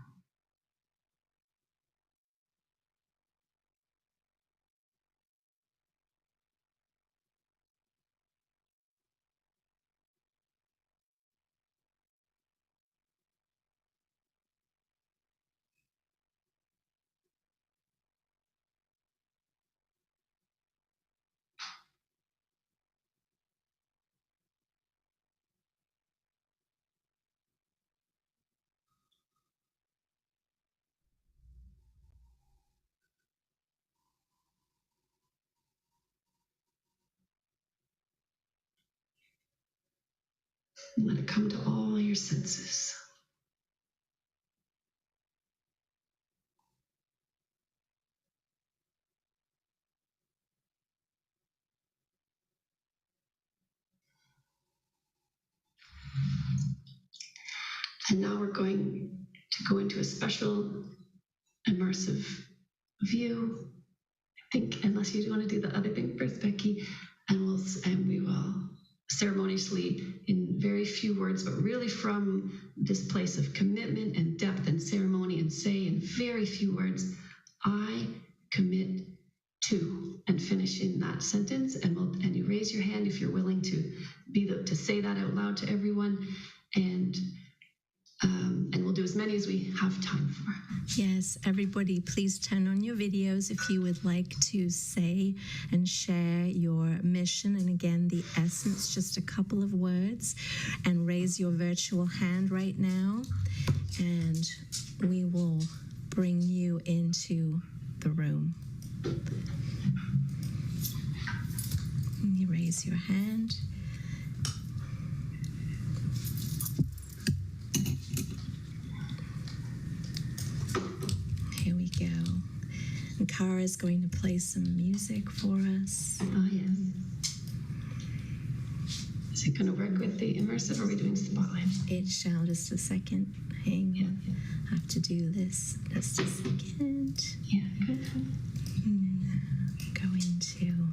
And let it come to all your senses. And now we're going to go into a special immersive view. I think, unless you want to do the other thing first, Becky, and we will ceremoniously, in very few words, but really from this place of commitment and depth and ceremony, and say in very few words, I commit to, and finish in that sentence. And you raise your hand if you're willing to say that out loud to everyone. And we'll do as many as we have time for. Yes, everybody, please turn on your videos if you would like to say and share your mission. And again, the essence, just a couple of words, and raise your virtual hand right now. And we will bring you into the room. You raise your hand. Here we go. And Cara is going to play some music for us. Oh, yes. Is it going to work with the immersive, or are we doing spotlight? It shall. Just a second. Hang on. I have to do this. Just a second. Yeah, good. Go into...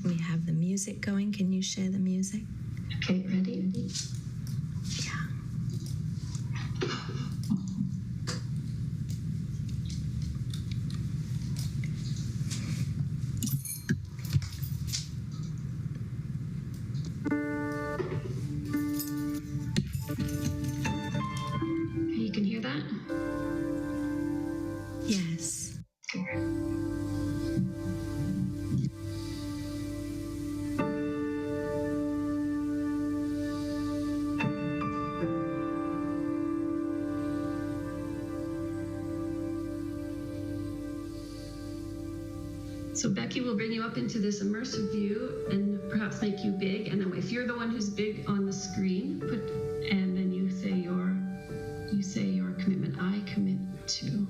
We have the music going. Can you share the music? Okay, ready? Yeah. You can hear that? Yes. So Becky will bring you up into this immersive view and perhaps make you big. And then if you're the one who's big on the screen, and then you say your commitment. I commit to.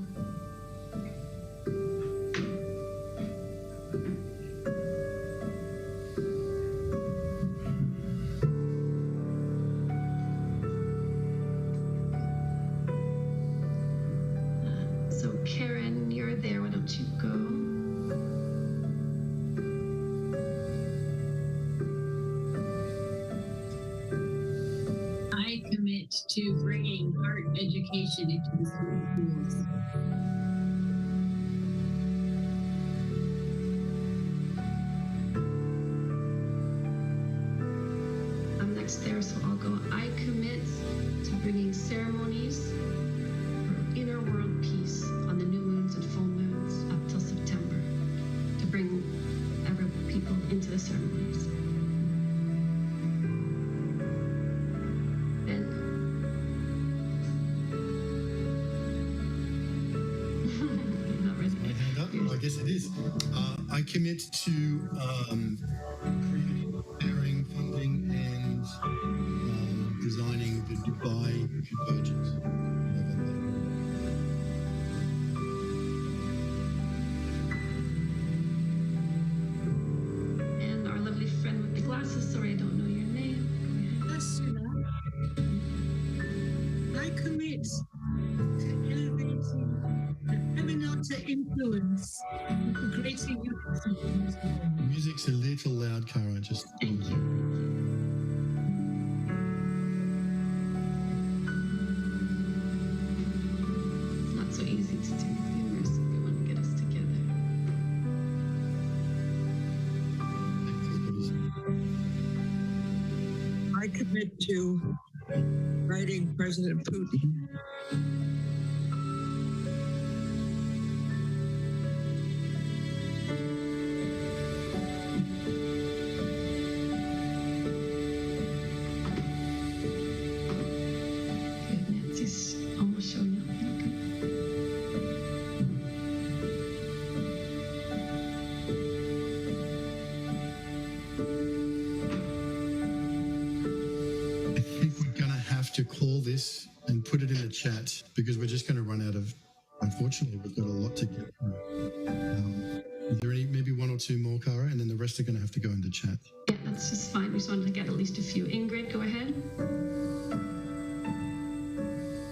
So Karen, you're there. Why don't you go? I commit to bringing art education into the schools. I'm next there, so I'll go. I commit to bringing ceremonies for inner world peace on the new moons and full moons up till September, to bring every people into the ceremonies. I guess it is. I commit to creating, sharing, funding, and designing the Dubai Convergence. And our lovely friend with the glasses, sorry I don't know your name. Ashna, I commit to elevating the feminine to influence, to greatly use. Music's a little loud, Cara. Just. It's not so easy to do with the immersive. We want to get us together. I commit to writing President Putin. Good, Nancy's almost showing up. Okay. I think we're going to have to call this and put it in the chat because we're just going to run out of. Unfortunately, we've got a lot to get through. Is there any, maybe one or two more, Cara, and then the rest are going to have to go in the chat. Yeah, that's just fine. We just wanted to get at least a few. Ingrid, go ahead.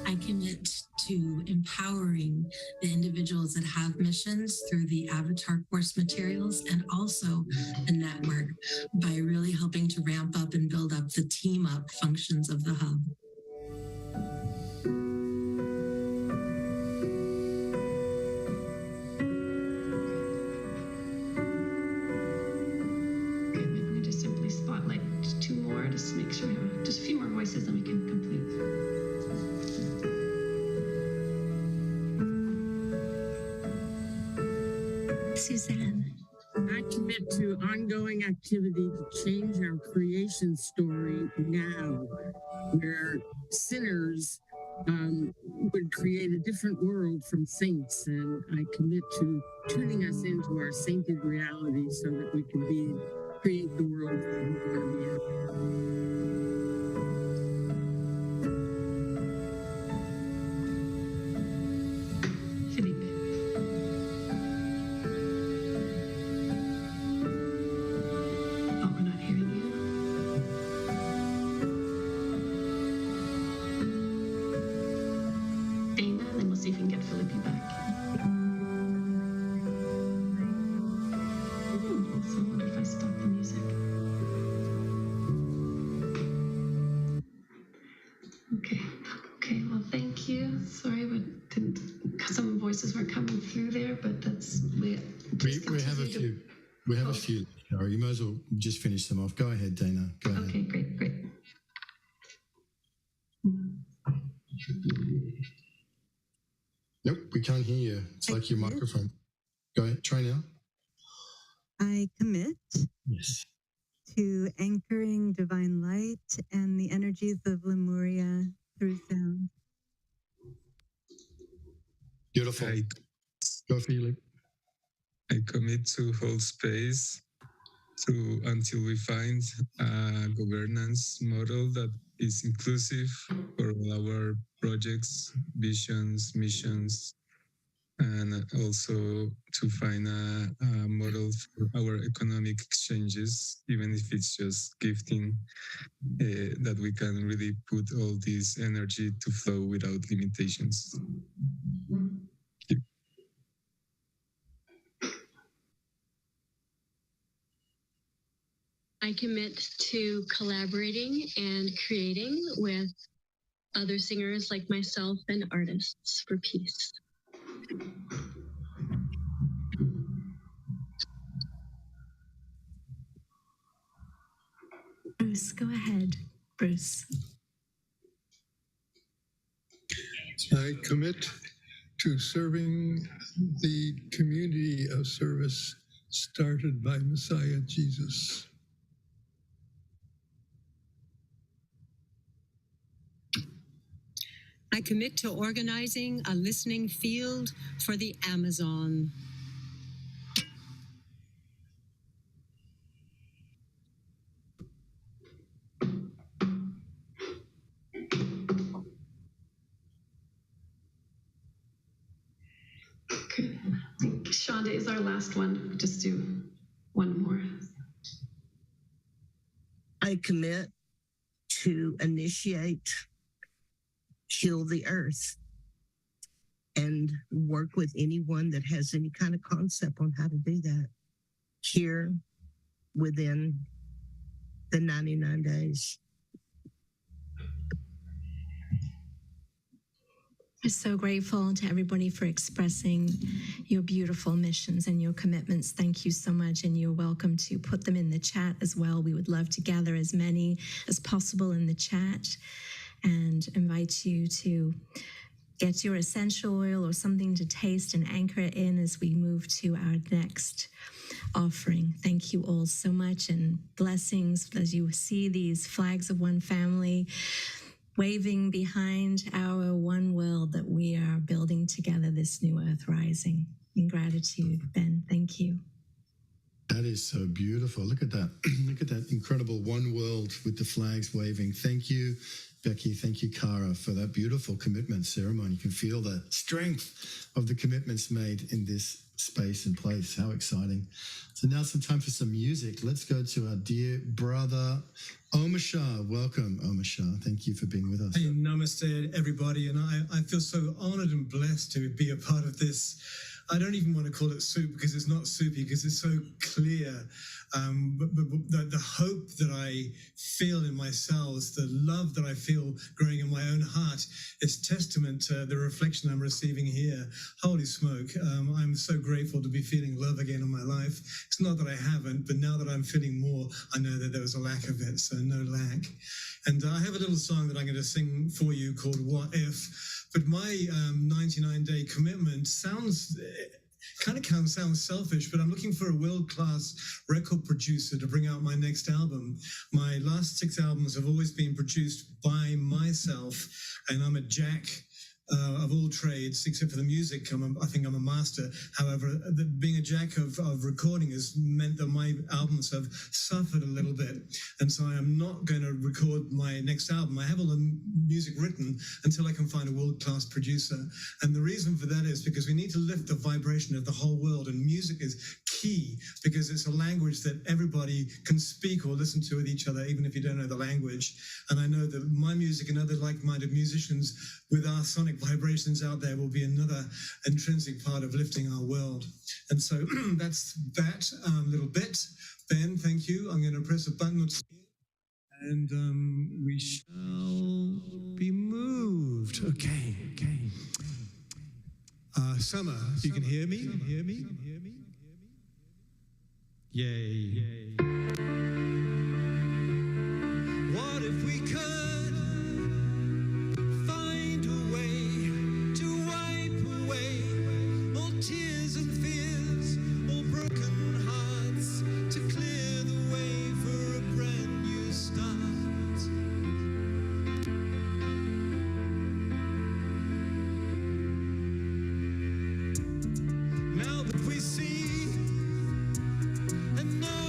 I commit to empowering the individuals that have missions through the Avatar course materials and also the network by really helping to ramp up and build up the team up functions of the hub. Okay, maybe we just simply spotlight two more, just to make sure we have just a few more voices and we can complete. Suzanne. I commit to ongoing activity to change our creation story now, where sinners would create a different world from saints. And I commit to turning us into our sainted reality so that we can create the world that we want to be in. Felipe. Oh, we're not hearing you. Dana, and then we'll see if we can get Felipe back. So I wonder if I stop the music. Okay. Okay. Well, thank you. Sorry, we didn't. Some voices weren't coming through there, but that's We have a few. We have a few. Cara, you might as well just finish them off. Go ahead, Dana. Go ahead. Okay. Great. Great. Nope, we can't hear you. It's like your microphone. Go ahead. Try now. I commit Yes. to anchoring divine light and the energies of Lemuria through sound. Beautiful. Go, Philip. I commit to hold space until we find a governance model that is inclusive for all our projects, visions, missions, and also to find a model for our economic exchanges, even if it's just gifting, that we can really put all this energy to flow without limitations. I commit to collaborating and creating with other singers like myself and artists for peace. Bruce, go ahead. Bruce. I commit to serving the community of service started by Messiah Jesus. I commit to organizing a listening field for the Amazon. Okay. I think Shonda is our last one. We'll just do one more. I commit to initiate Heal the Earth and work with anyone that has any kind of concept on how to do that here within the 99 days. We're so grateful to everybody for expressing your beautiful missions and your commitments. Thank you so much. And you're welcome to put them in the chat as well. We would love to gather as many as possible in the chat and invite you to get your essential oil or something to taste and anchor it in as we move to our next offering. Thank you all so much, and blessings as you see these flags of one family waving behind our one world that we are building together, this new earth rising. In gratitude, Ben, thank you. That is so beautiful. Look at that. Look at that incredible one world with the flags waving. Thank you, Becky. Thank you, Cara, for that beautiful commitment ceremony. You can feel the strength of the commitments made in this space and place. How exciting. So now some time for some music. Let's go to our dear brother, Omar Shah. Welcome, Omar Shah. Thank you for being with us. Hey, namaste, everybody. And I feel so honored and blessed to be a part of this. I don't even want to call it soup because it's not soupy, because it's so clear. But the hope that I feel in my cells, the love that I feel growing in my own heart, is testament to the reflection I'm receiving here. Holy smoke. I'm so grateful to be feeling love again in my life. It's not that I haven't, but now that I'm feeling more, I know that there was a lack of it, so no lack. And I have a little song that I'm going to sing for you called What If? But my 99-day commitment sounds selfish, but I'm looking for a world-class record producer to bring out my next album. My last 6 albums have always been produced by myself, and I'm a jack of all trades, except for the music. I think I'm a master. However, being a jack of recording has meant that my albums have suffered a little bit. And so I am not going to record my next album. I have all the music written until I can find a world-class producer. And the reason for that is because we need to lift the vibration of the whole world. And music is key because it's a language that everybody can speak or listen to with each other, even if you don't know the language. And I know that my music and other like-minded musicians with our sonic vibrations out there will be another intrinsic part of lifting our world. And so that's that little bit. Ben, thank you. I'm going to press a button or two, and we shall be moved. Okay. Summer, you can hear me? Yay. What if we could find a way to wipe away all tears and fears, all broken hearts, to clear the way for a brand new start? Now that we see and know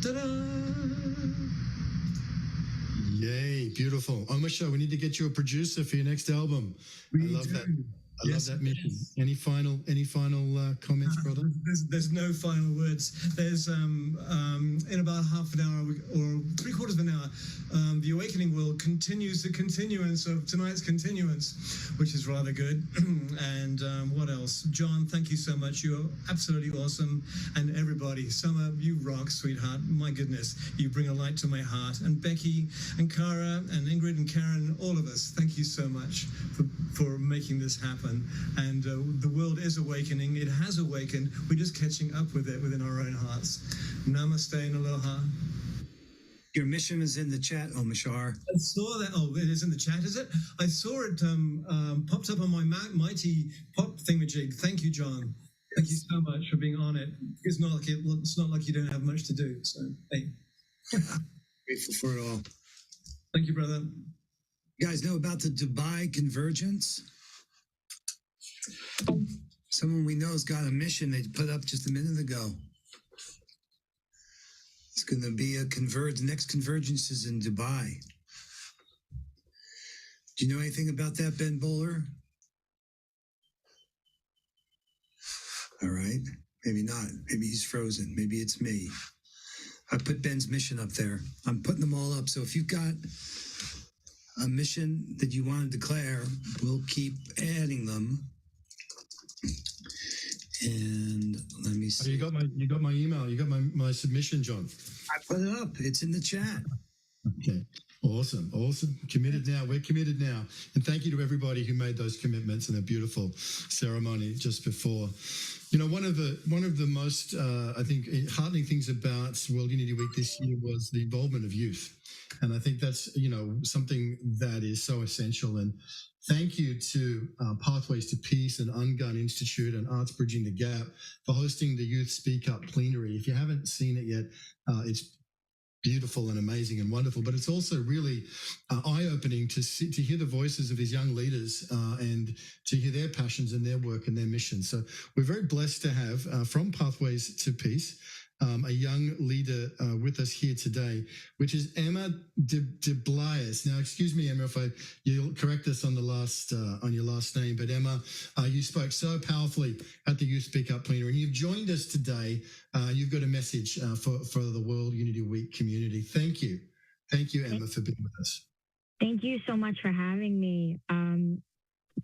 Ta-da! Yay, beautiful. Omasho, we need to get you a producer for your next album. I love that. I love that mission. Any final comments, brother? There's no final words. There's in about half an hour or 3/4 of an hour, the Awakening will continues the continuance of tonight's continuance, which is rather good. And what else? John, thank you so much. You're absolutely awesome. And everybody, Summer, you rock, sweetheart. My goodness, you bring a light to my heart. And Becky and Cara and Ingrid and Karen, all of us, thank you so much for making this happen. And the world is awakening. It has awakened. We're just catching up with it within our own hearts. Namaste and aloha. Your mission is in the chat, Omashar. I saw that. Oh, it is in the chat, is it? I saw it popped up on my mighty pop thingamajig. Thank you, John. Thank you so much for being on it. It's not like you don't have much to do. So, hey. Grateful for it all. Thank you, brother. You guys know about the Dubai Convergence? Someone we know has got a mission they put up just a minute ago. It's going to be next convergence is in Dubai. Do you know anything about that, Ben Bowler? All right. Maybe not. Maybe he's frozen. Maybe it's me. I put Ben's mission up there. I'm putting them all up. So if you've got a mission that you want to declare, we'll keep adding them. And let me see. You got my email. You got my submission, John. I put it up. It's in the chat. Okay. Awesome. Committed now. We're committed now. And thank you to everybody who made those commitments in a beautiful ceremony just before. You know, one of the most, I think, heartening things about World Unity Week this year was the involvement of youth. And I think that's, something that is so essential. And thank you to Pathways to Peace and Ungun Institute and Arts Bridging the Gap for hosting the Youth Speak Up plenary. If you haven't seen it yet, it's beautiful and amazing and wonderful, but it's also really eye-opening to hear the voices of these young leaders and to hear their passions and their work and their mission. So we're very blessed to have from Pathways to Peace a young leader with us here today, which is Emma de Blias. Now, excuse me, Emma, if you'll correct us on the last on your last name, but Emma, you spoke so powerfully at the Youth Speak Up plenary, and you've joined us today. You've got a message for the World Unity Week community. Thank you, Emma, for being with us. Thank you so much for having me.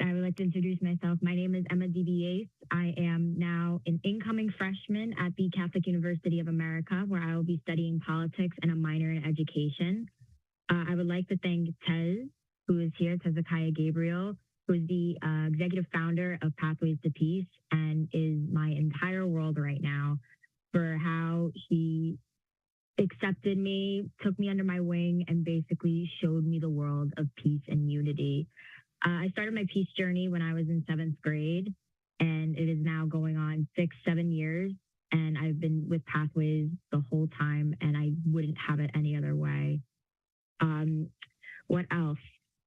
I would like to introduce myself. My name is Emma DBAs. I am now an incoming freshman at the Catholic University of America, where I will be studying politics and a minor in education. I would like to thank Tez, who is here, Tezekiah Gabriel, who is the executive founder of Pathways to Peace and is my entire world right now, for how he accepted me, took me under my wing, and basically showed me the world of peace and unity. I started my peace journey when I was in 7th grade, and it is now going on 6-7 years. And I've been with Pathways the whole time, and I wouldn't have it any other way. What else?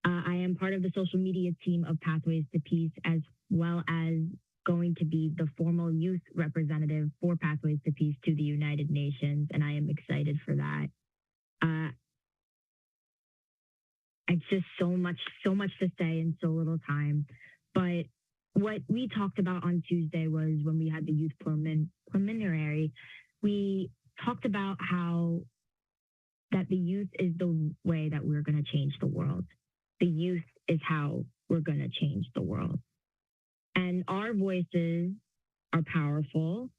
I am part of the social media team of Pathways to Peace, as well as going to be the formal youth representative for Pathways to Peace to the United Nations, and I am excited for that. It's just so much to say in so little time. But what we talked about on Tuesday was when we had the youth preliminary, we talked about how that the youth is the way that we're going to change the world. The youth is how we're going to change the world. And our voices are powerful,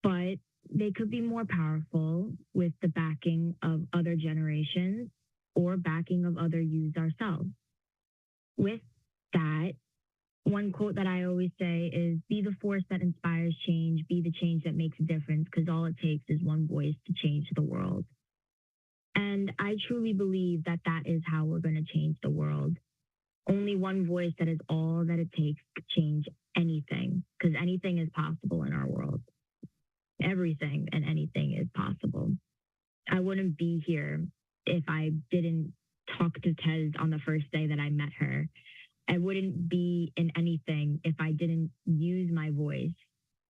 but they could be more powerful with the backing of other generations or backing of other youths ourselves. With that, one quote that I always say is, be the force that inspires change, be the change that makes a difference, because all it takes is one voice to change the world. And I truly believe that that is how we're going to change the world. Only one voice, that is all that it takes to change anything, because anything is possible in our world. Everything and anything is possible. I wouldn't be here if I didn't talk to Tez on the first day that I met her. I wouldn't be in anything if I didn't use my voice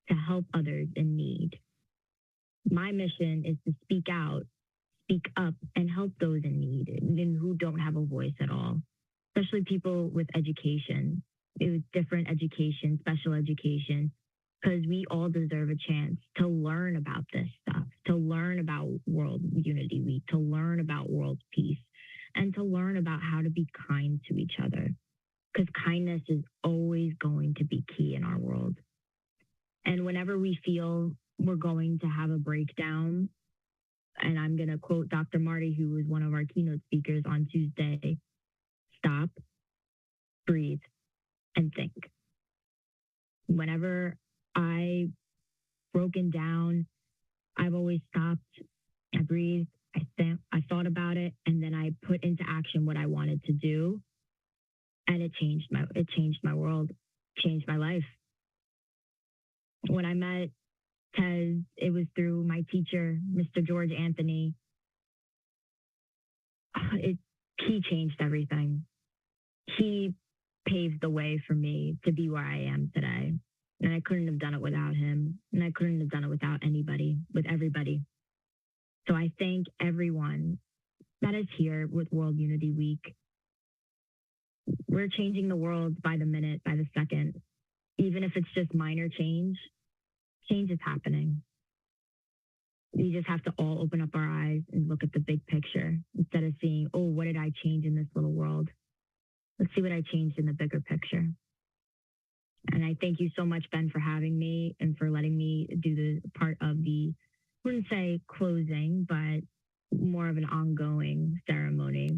to help others in need. My mission is to speak out, speak up, and help those in need and who don't have a voice at all, especially people with education, with different education, special education, because we all deserve a chance to learn about this stuff, to learn about World Unity Week, to learn about world peace, and to learn about how to be kind to each other. Because kindness is always going to be key in our world. And whenever we feel we're going to have a breakdown, and I'm going to quote Dr. Marty, who was one of our keynote speakers on Tuesday, stop, breathe, and think. Whenever I've broken down, I've always stopped, I breathed, I thought about it, and then I put into action what I wanted to do. And it changed my world, changed my life. When I met Tez, it was through my teacher, Mr. George Anthony. He changed everything. He paved the way for me to be where I am today. And I couldn't have done it without him. And I couldn't have done it without anybody, with everybody. So I thank everyone that is here with World Unity Week. We're changing the world by the minute, by the second. Even if it's just minor change is happening. We just have to all open up our eyes and look at the big picture instead of seeing, oh, what did I change in this little world? Let's see what I changed in the bigger picture. And I thank you so much, Ben, for having me and for letting me do the part of the, I wouldn't say closing, but more of an ongoing ceremony.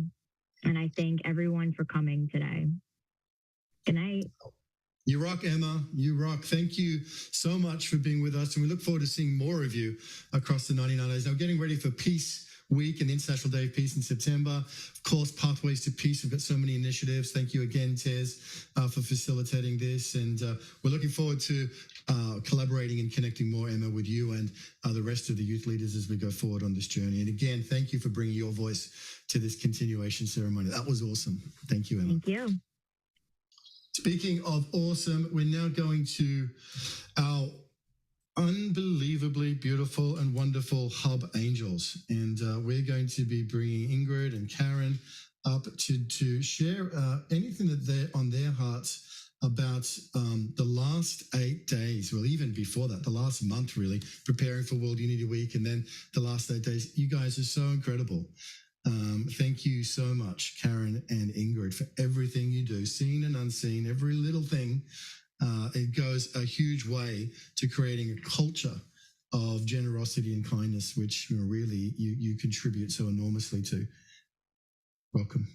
And I thank everyone for coming today. Good night. You rock, Emma. You rock. Thank you so much for being with us. And we look forward to seeing more of you across the 99 days. Now, getting ready for Peace Week and International Day of Peace in September. Of course, Pathways to Peace. We've got so many initiatives. Thank you again, Tez, for facilitating this. And we're looking forward to collaborating and connecting more, Emma, with you and the rest of the youth leaders as we go forward on this journey. And again, thank you for bringing your voice to this continuation ceremony. That was awesome. Thank you, Emma. Thank you. Speaking of awesome, we're now going to our unbelievably beautiful and wonderful Hub Angels. And we're going to be bringing Ingrid and Karen up to share anything that they're on their hearts about the last 8 days, well, even before that, the last month really, preparing for World Unity Week, and then the last 8 days. You guys are so incredible. Thank you so much, Karen and Ingrid, for everything you do, seen and unseen, every little thing. It goes a huge way to creating a culture of generosity and kindness, which really you contribute so enormously to. Welcome.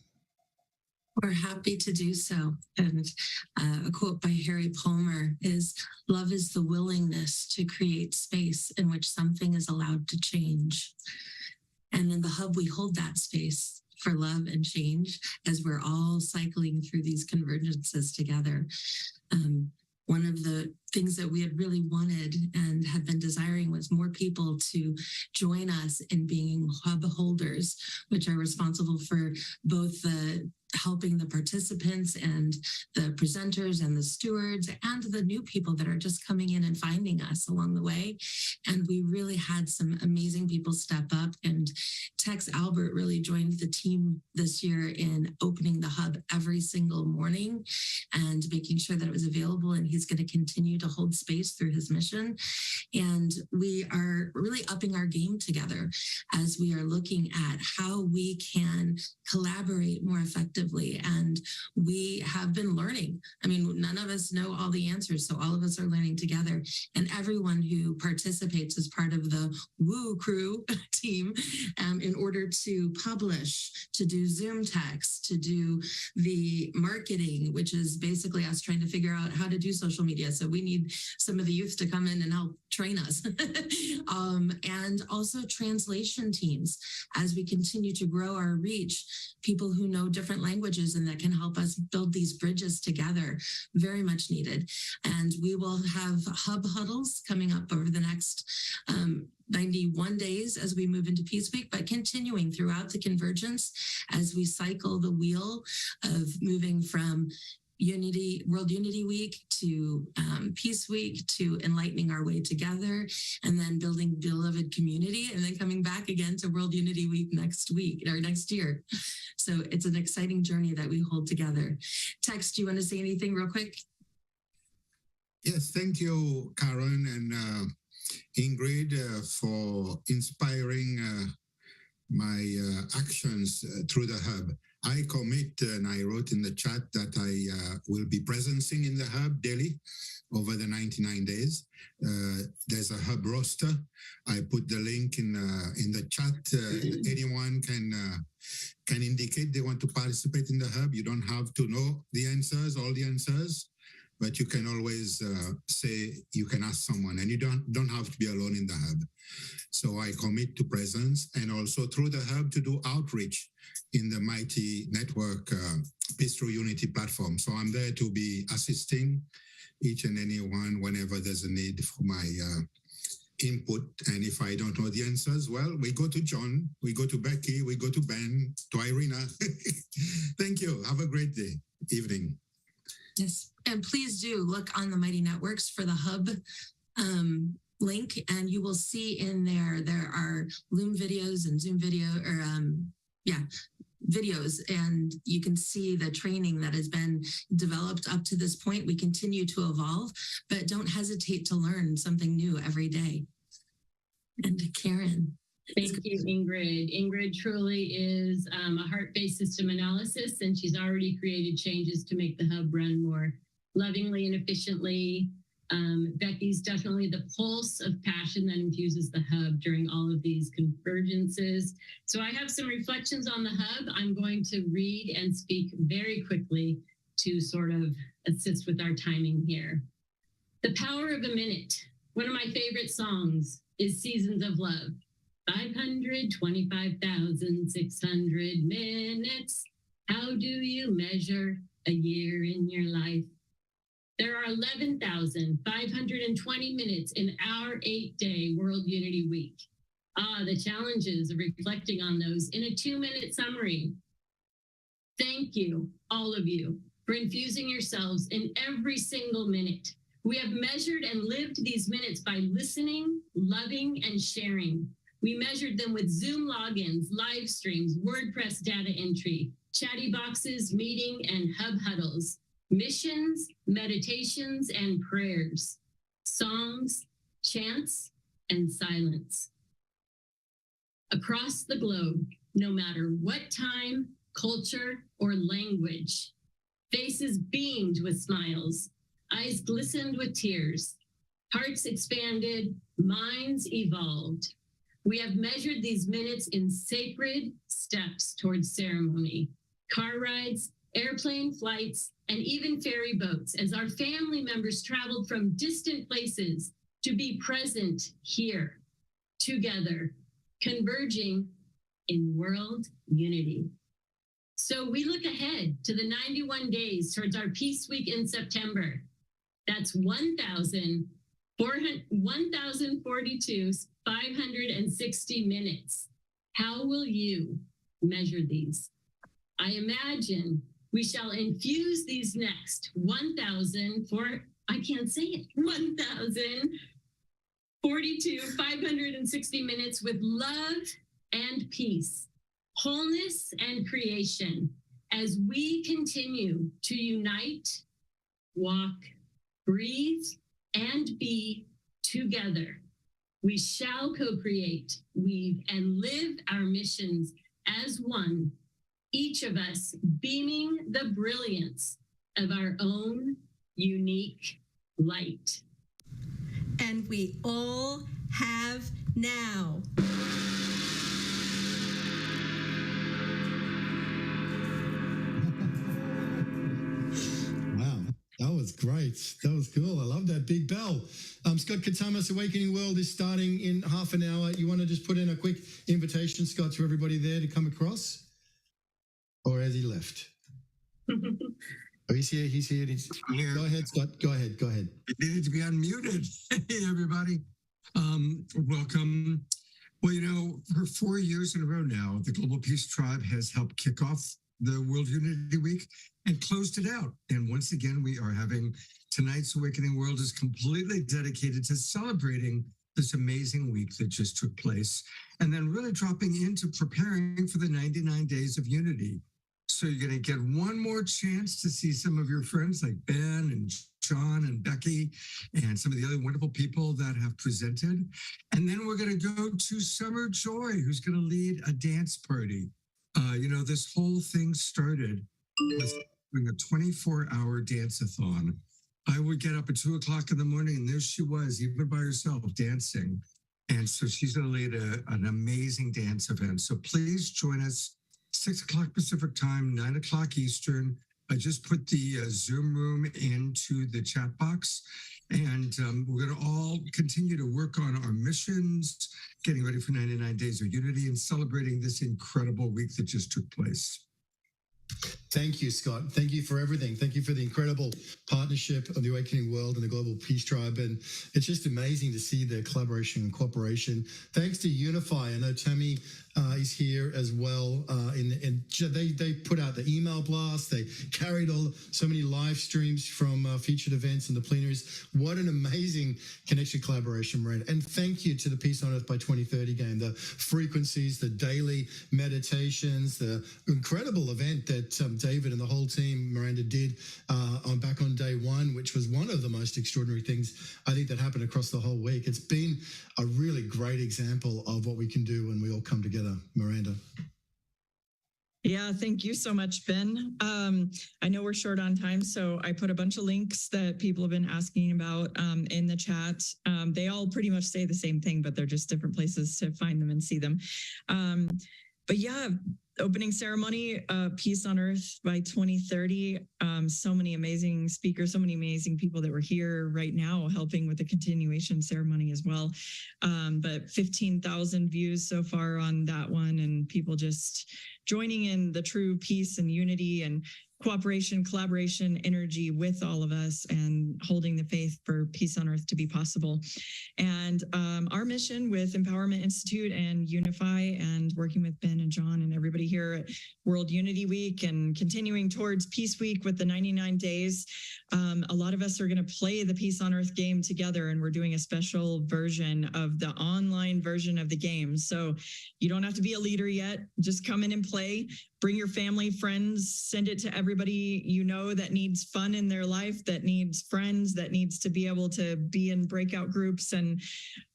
We're happy to do so. And a quote by Harry Palmer is, "Love is the willingness to create space in which something is allowed to change." And in the Hub, we hold that space for love and change as we're all cycling through these convergences together. One of the things that we had really wanted and had been desiring was more people to join us in being hub holders, which are responsible for both the helping the participants and the presenters and the stewards and the new people that are just coming in and finding us along the way. And we really had some amazing people step up, and Tex Albert really joined the team this year in opening the Hub every single morning and making sure that it was available, and he's going to continue to hold space through his mission. And we are really upping our game together as we are looking at how we can collaborate more effectively. And we have been learning. I mean, none of us know all the answers, so all of us are learning together. And everyone who participates as part of the Woo Crew team in order to publish, to do Zoom text, to do the marketing, which is basically us trying to figure out how to do social media. So we need some of the youth to come in and help train us. And also translation teams as we continue to grow our reach, people who know different languages and that can help us build these bridges together, very much needed. And we will have hub huddles coming up over the next 91 days as we move into Peace Week, but continuing throughout the convergence as we cycle the wheel of moving from World Unity Week to Peace Week to Enlightening Our Way Together, and then building beloved community, and then coming back again to World Unity Week next week or next year. So it's an exciting journey that we hold together. Tex, do you want to say anything real quick? Yes, thank you, Karen and Ingrid, for inspiring my actions through the hub. I commit, and I wrote in the chat that I will be presencing in the hub daily over the 99 days. There's a hub roster. I put the link in the chat. Anyone can indicate they want to participate in the hub. You don't have to know the answers, all the answers, but you can always say you can ask someone, and you don't have to be alone in the hub. So I commit to presence, and also through the hub to do outreach in the mighty network Peace Through Unity platform. So I'm there to be assisting each and any one whenever there's a need for my input. And if I don't know the answers, well, we go to John, we go to Becky, we go to Ben, to Irina. Thank you. Have a great day, evening. Yes, and please do look on the Mighty Networks for the hub link, and you will see in there are Loom videos and Zoom video or videos, and you can see the training that has been developed up to this point. We continue to evolve, but don't hesitate to learn something new every day. And Karen. Thank you, Ingrid. Ingrid truly is a heart-based system analysis, and she's already created changes to make the hub run more lovingly and efficiently. Becky's definitely the pulse of passion that infuses the hub during all of these convergences. So I have some reflections on the hub. I'm going to read and speak very quickly to sort of assist with our timing here. The Power of a Minute. One of my favorite songs is Seasons of Love. 525,600 minutes. How do you measure a year in your life? There are 11,520 minutes in our 8-day World Unity Week. The challenges of reflecting on those in a 2-minute summary. Thank you, all of you, for infusing yourselves in every single minute. We have measured and lived these minutes by listening, loving, and sharing. We measured them with Zoom logins, live streams, WordPress data entry, chatty boxes, meeting, and hub huddles, missions, meditations, and prayers, songs, chants, and silence. Across the globe, no matter what time, culture, or language, faces beamed with smiles, eyes glistened with tears, hearts expanded, minds evolved. We have measured these minutes in sacred steps towards ceremony, car rides, airplane flights, and even ferry boats as our family members traveled from distant places to be present here, together, converging in world unity. So we look ahead to the 91 days towards our Peace Week in September. That's 1,042, 560 minutes. How will you measure these? I imagine we shall infuse these next 1,042, 560 minutes with love and peace, wholeness and creation as we continue to unite, walk, breathe, and be together. We shall co-create, weave, and live our missions as one, each of us beaming the brilliance of our own unique light. And we all have now. Wow, that was great. That was cool. I love that big bell. Scott Katamas, Awakening World is starting in half an hour. You want to just put in a quick invitation, Scott, to everybody there to come across? Or has he left? Oh, he's here. He's here. Here. Go ahead, Scott. Go ahead. Go ahead. It needed to be unmuted. Hey, everybody. Welcome. Well, you know, for 4 years in a row now, the Global Peace Tribe has helped kick off the World Unity Week and closed it out. And once again, we are having tonight's Awakening World is completely dedicated to celebrating this amazing week that just took place, and then really dropping into preparing for the 99 Days of Unity. So you're going to get one more chance to see some of your friends like Ben and John and Becky and some of the other wonderful people that have presented. And then we're going to go to Summer Joy, who's going to lead a dance party. This whole thing started with doing a 24-hour dance-a-thon. I would get up at 2 o'clock in the morning, and there she was, even by herself, dancing. And so she's going to lead an amazing dance event. So please join us, 6 o'clock Pacific time, 9 o'clock Eastern. I just put the Zoom room into the chat box, and we're going to all continue to work on our missions, getting ready for 99 Days of Unity, and celebrating this incredible week that just took place. Thank you, Scott. Thank you for everything. Thank you for the incredible partnership of the Awakening World and the Global Peace Tribe. And it's just amazing to see the collaboration and cooperation. Thanks to Unify. I know Tammy is here as well. They put out the email blast. They carried so many live streams from featured events and the plenaries. What an amazing connection, collaboration, Miranda. And thank you to the Peace on Earth by 2030 game, the frequencies, the daily meditations, the incredible event that David and the whole team, Miranda, did back on day one, which was one of the most extraordinary things I think that happened across the whole week. It's been a really great example of what we can do when we all come together. Miranda. Yeah, thank you so much, Ben. I know we're short on time, so I put a bunch of links that people have been asking about in the chat. They all pretty much say the same thing, but they're just different places to find them and see them. But yeah, opening ceremony, Peace on Earth by 2030. So many amazing speakers, so many amazing people that were here right now helping with the continuation ceremony as well. But 15,000 views so far on that one, and people just joining in the true peace and unity and cooperation, collaboration, energy with all of us, and holding the faith for peace on earth to be possible. And our mission with Empowerment Institute and Unify, and working with Ben and John and everybody here at World Unity Week and continuing towards Peace Week with the 99 days, a lot of us are going to play the Peace on Earth game together, and we're doing a special version of the online version of the game. So you don't have to be a leader yet. Just come in and play. Bring your family, friends, send it to everybody you know that needs fun in their life, that needs friends, that needs to be able to be in breakout groups and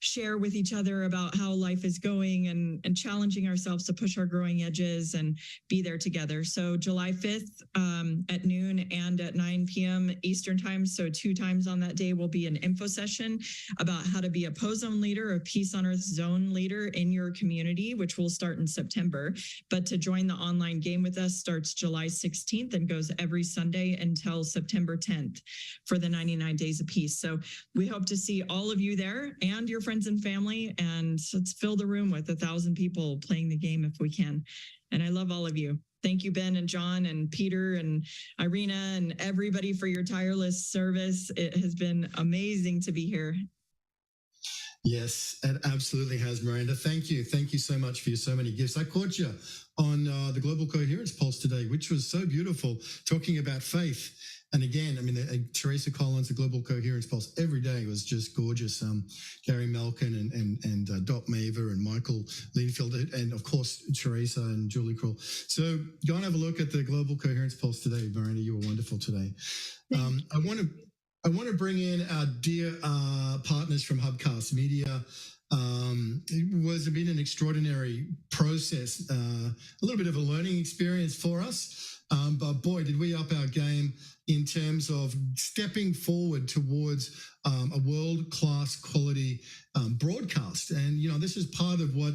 share with each other about how life is going, and challenging ourselves to push our growing edges and be there together. So July 5th at noon and at 9 p.m. Eastern time, so 2 times on that day, will be an info session about how to be a POZone leader, a Peace on Earth zone leader in your community, which will start in September. But to join the online game with us starts July 16th and goes every Sunday until September 10th for the 99 Days of Peace. So we hope to see all of you there and your friends and family, and let's fill the room with 1,000 people playing the game if we can. And I love all of you. Thank you, Ben and John and Peter and Irina and everybody for your tireless service. It has been amazing to be here. Yes, it absolutely has, Miranda. Thank you. Thank you so much for your so many gifts. I caught you on the Global Coherence Pulse today, which was so beautiful, talking about faith. And again, I mean, Teresa Collins, the Global Coherence Pulse, every day was just gorgeous. Gary Malkin and Dot Maver and Michael Leanfield, and of course, Teresa and Julie Kroll. So go and have a look at the Global Coherence Pulse today. Miranda, you were wonderful today. I want to bring in our dear partners from Hubcast Media. It was been an extraordinary process, a little bit of a learning experience for us. But boy, did we up our game in terms of stepping forward towards a world-class quality broadcast. And, you know, this is part of what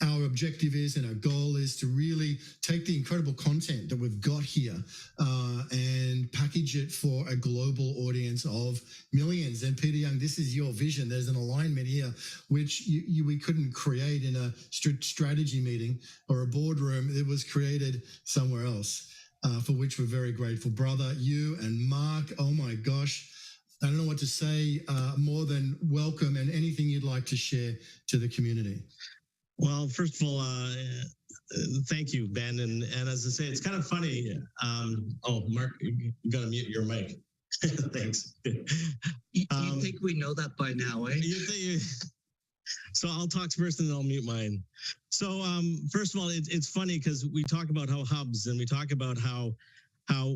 our objective is, and our goal is to really take the incredible content that we've got here and package it for a global audience of millions. And Peter Young, this is your vision. There's an alignment here, which we couldn't create in a strategy meeting or a boardroom. It was created somewhere else. For which we're very grateful. Brother, you and Mark, oh my gosh, I don't know what to say more than welcome, and anything you'd like to share to the community. Well, first of all, thank you, Ben. And as I say, it's kind of funny. Oh, Mark, you got to mute your mic. Thanks. You think we know that by now, eh? So I'll talk first and then I'll mute mine. So first of all, it's funny because we talk about how hubs and we talk about how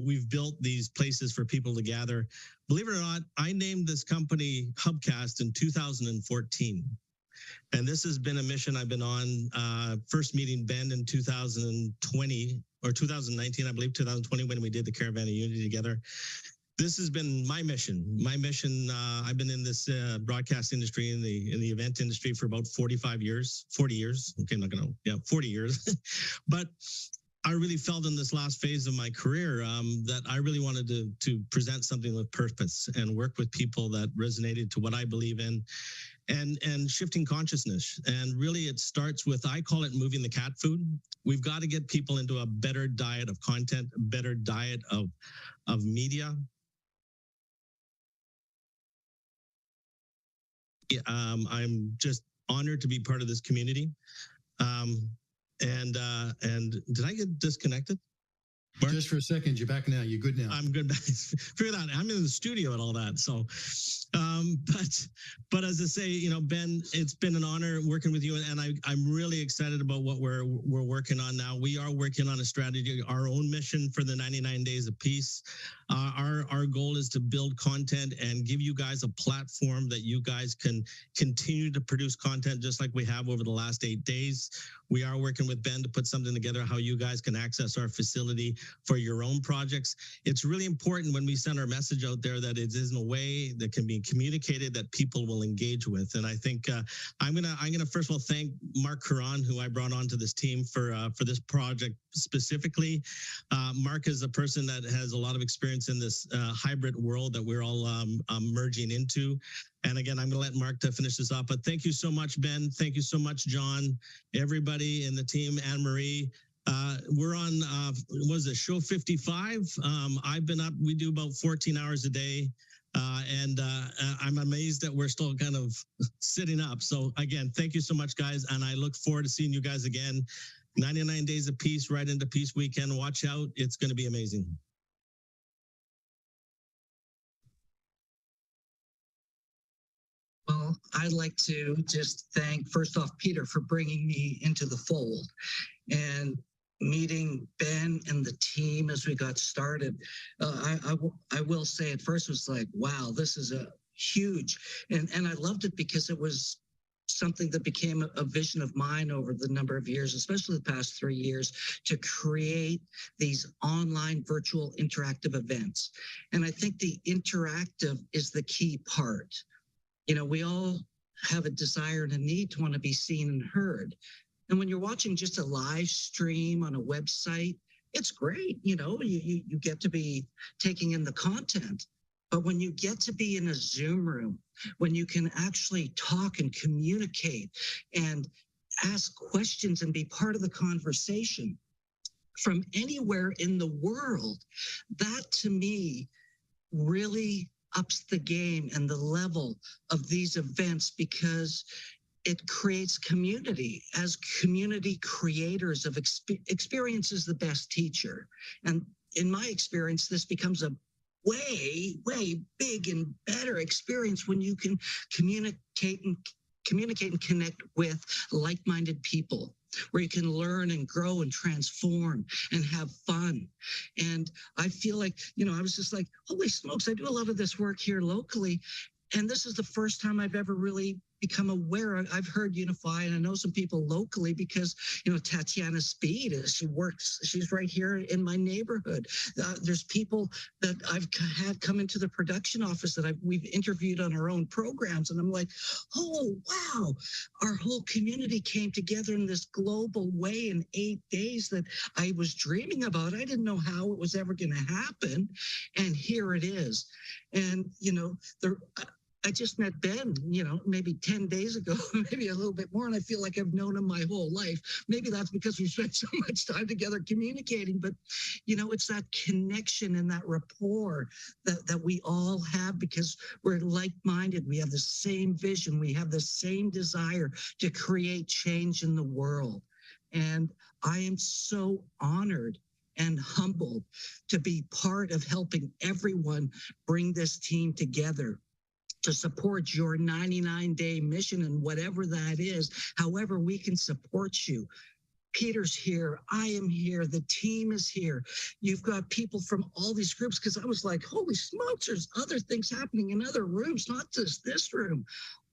we've built these places for people to gather. Believe it or not, I named this company Hubcast in 2014. And this has been a mission I've been on, first meeting Ben in 2020 or 2019, I believe 2020, when we did the Caravan of Unity together. This has been my mission. My mission, I've been in this broadcast industry, in the event industry for about 40 years. Okay, I'm not gonna, 40 years. But I really felt in this last phase of my career that I really wanted to present something with purpose and work with people that resonated to what I believe in and shifting consciousness. And really it starts with, I call it moving the cat food. We've got to get people into a better diet of content, a better diet of media. I'm just honored to be part of this community. And did I get disconnected? Mark? Just for a second, you're back now. You're good now. I'm good. Figure that. I'm in the studio and all that. So, but as I say, Ben, it's been an honor working with you, and I'm really excited about what we're working on now. We are working on a strategy, our own mission for the 99 Days of Peace. Our goal is to build content and give you guys a platform that you guys can continue to produce content just like we have over the last 8 days. We are working with Ben to put something together how you guys can access our facility for your own projects. It's really important when we send our message out there that it is in a way that can be communicated that people will engage with. And I think I'm gonna first of all thank Mark Curran, who I brought onto this team for this project specifically. Mark is a person that has a lot of experience in this hybrid world that we're all merging into. And again, I'm going to let Mark to finish this off. But thank you so much, Ben. Thank you so much, John, everybody in the team, Anne-Marie. We're on, what is it, show 55? I've been up, we do about 14 hours a day. And I'm amazed that we're still kind of sitting up. So again, thank you so much, guys. And I look forward to seeing you guys again. 99 Days of Peace, right into Peace Weekend. Watch out. It's going to be amazing. Well, I'd like to just thank, first off, Peter for bringing me into the fold and meeting Ben and the team as we got started. I will say at first it was like, wow, this is a huge, and I loved it because it was something that became a vision of mine over the number of years, especially the past 3 years, to create these online virtual interactive events. And I think the interactive is the key part. We all have a desire and a need to want to be seen and heard. And when you're watching just a live stream on a website, it's great. You get to be taking in the content. But when you get to be in a Zoom room, when you can actually talk and communicate and ask questions and be part of the conversation from anywhere in the world, that to me really ups the game and the level of these events, because it creates community. As community creators of experience is the best teacher. And in my experience, this becomes a way big and better experience when you can communicate and connect with like-minded people, where you can learn and grow and transform and have fun. And I feel like, I was just like, holy smokes, I do a lot of this work here locally. And this is the first time I've ever really become aware. I've heard Unify, and I know some people locally because, Tatiana Speed, she's right here in my neighborhood. There's people that I've had come into the production office that we've interviewed on our own programs. And I'm like, oh, wow, our whole community came together in this global way in 8 days that I was dreaming about. I didn't know how it was ever going to happen. And here it is. And, I just met Ben, maybe 10 days ago, maybe a little bit more, and I feel like I've known him my whole life. Maybe that's because we spent so much time together communicating, but, it's that connection and that rapport that we all have because we're like-minded. We have the same vision. We have the same desire to create change in the world. And I am so honored and humbled to be part of helping everyone bring this team together to support your 99-day mission and whatever that is, however we can support you. Peter's here. I am here. The team is here. You've got people from all these groups, because I was like, holy smokes, there's other things happening in other rooms, not just this room.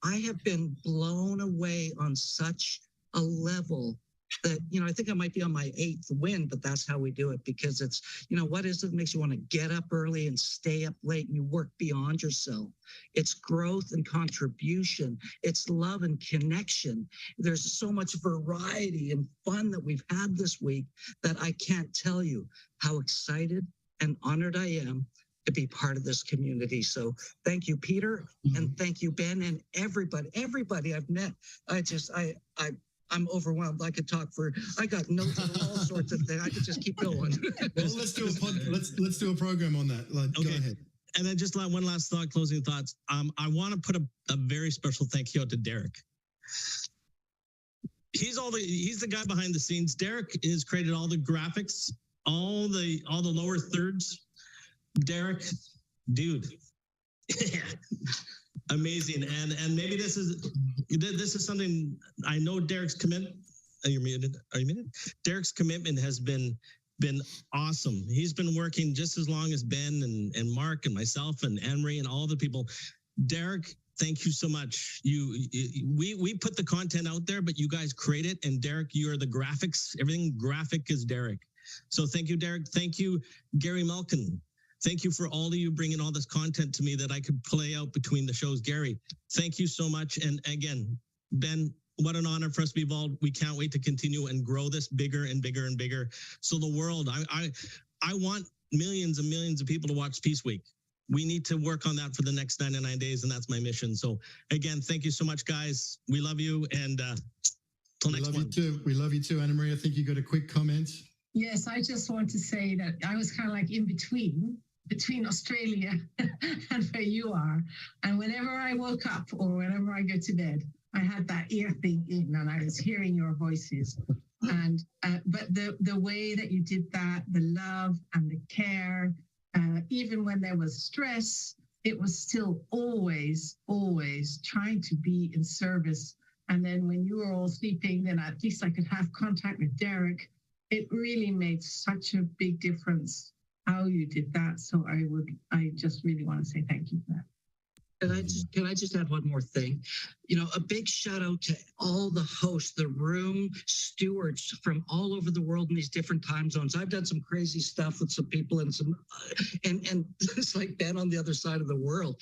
I have been blown away on such a level that, I think I might be on my 8th win, but that's how we do it, because it's, what is it makes you want to get up early and stay up late and you work beyond yourself. It's growth and contribution. It's love and connection. There's so much variety and fun that we've had this week that I can't tell you how excited and honored I am to be part of this community. So thank you, Peter, and thank you, Ben, and everybody I've met. I'm overwhelmed. I could talk I got notes on all sorts of things. I could just keep going. Well, let's do a program on that. Okay. Go ahead. And then just one last thought, closing thoughts. I want to put a very special thank you out to Derek. He's the guy behind the scenes. Derek has created all the graphics, all the lower thirds. Derek, dude. Amazing. And maybe this is something I know Derek's commitment. Are you muted? Derek's commitment has been awesome. He's been working just as long as Ben and Mark and myself and Anne-Marie and all the people. Derek, thank you so much. We put the content out there, but you guys create it. And Derek, you are the graphics. Everything graphic is Derek. So thank you, Derek. Thank you, Gary Malkin. Thank you for all of you bringing all this content to me that I could play out between the shows. Gary, thank you so much. And again, Ben, what an honor for us to be involved. We can't wait to continue and grow this bigger and bigger and bigger. So the world, I want millions and millions of people to watch Peace Week. We need to work on that for the next 99 days, and that's my mission. So again, thank you so much, guys. We love you, and till next one. We love you too, Anna-Marie. I think you got a quick comment. Yes, I just want to say that I was kind of like in between Australia and where you are. And whenever I woke up or whenever I go to bed, I had that ear thing in and I was hearing your voices. And but the way that you did that, the love and the care, even when there was stress, it was still always trying to be in service. And then when you were all sleeping, then at least I could have contact with Derek. It really made such a big difference how you did that. So I just really want to say thank you for that. Can I just add one more thing? A big shout out to all the hosts, the room stewards from all over the world in these different time zones. I've done some crazy stuff with some people and and it's like Ben on the other side of the world.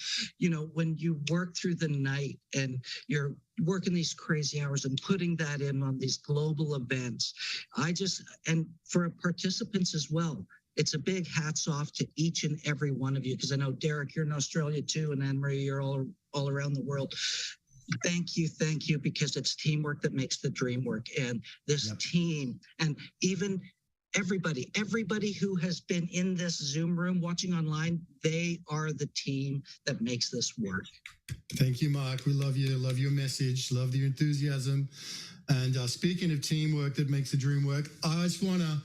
When you work through the night and you're working these crazy hours and putting that in on these global events, and for participants as well, it's a big hats off to each and every one of you, because I know, Derek, you're in Australia too, and Anne-Marie, you're all around the world. Thank you, because it's teamwork that makes the dream work. And this team, and even everybody who has been in this Zoom room watching online, they are the team that makes this work. Thank you, Mark. We love you. Love your message. Love your enthusiasm. And speaking of teamwork that makes the dream work, I just want to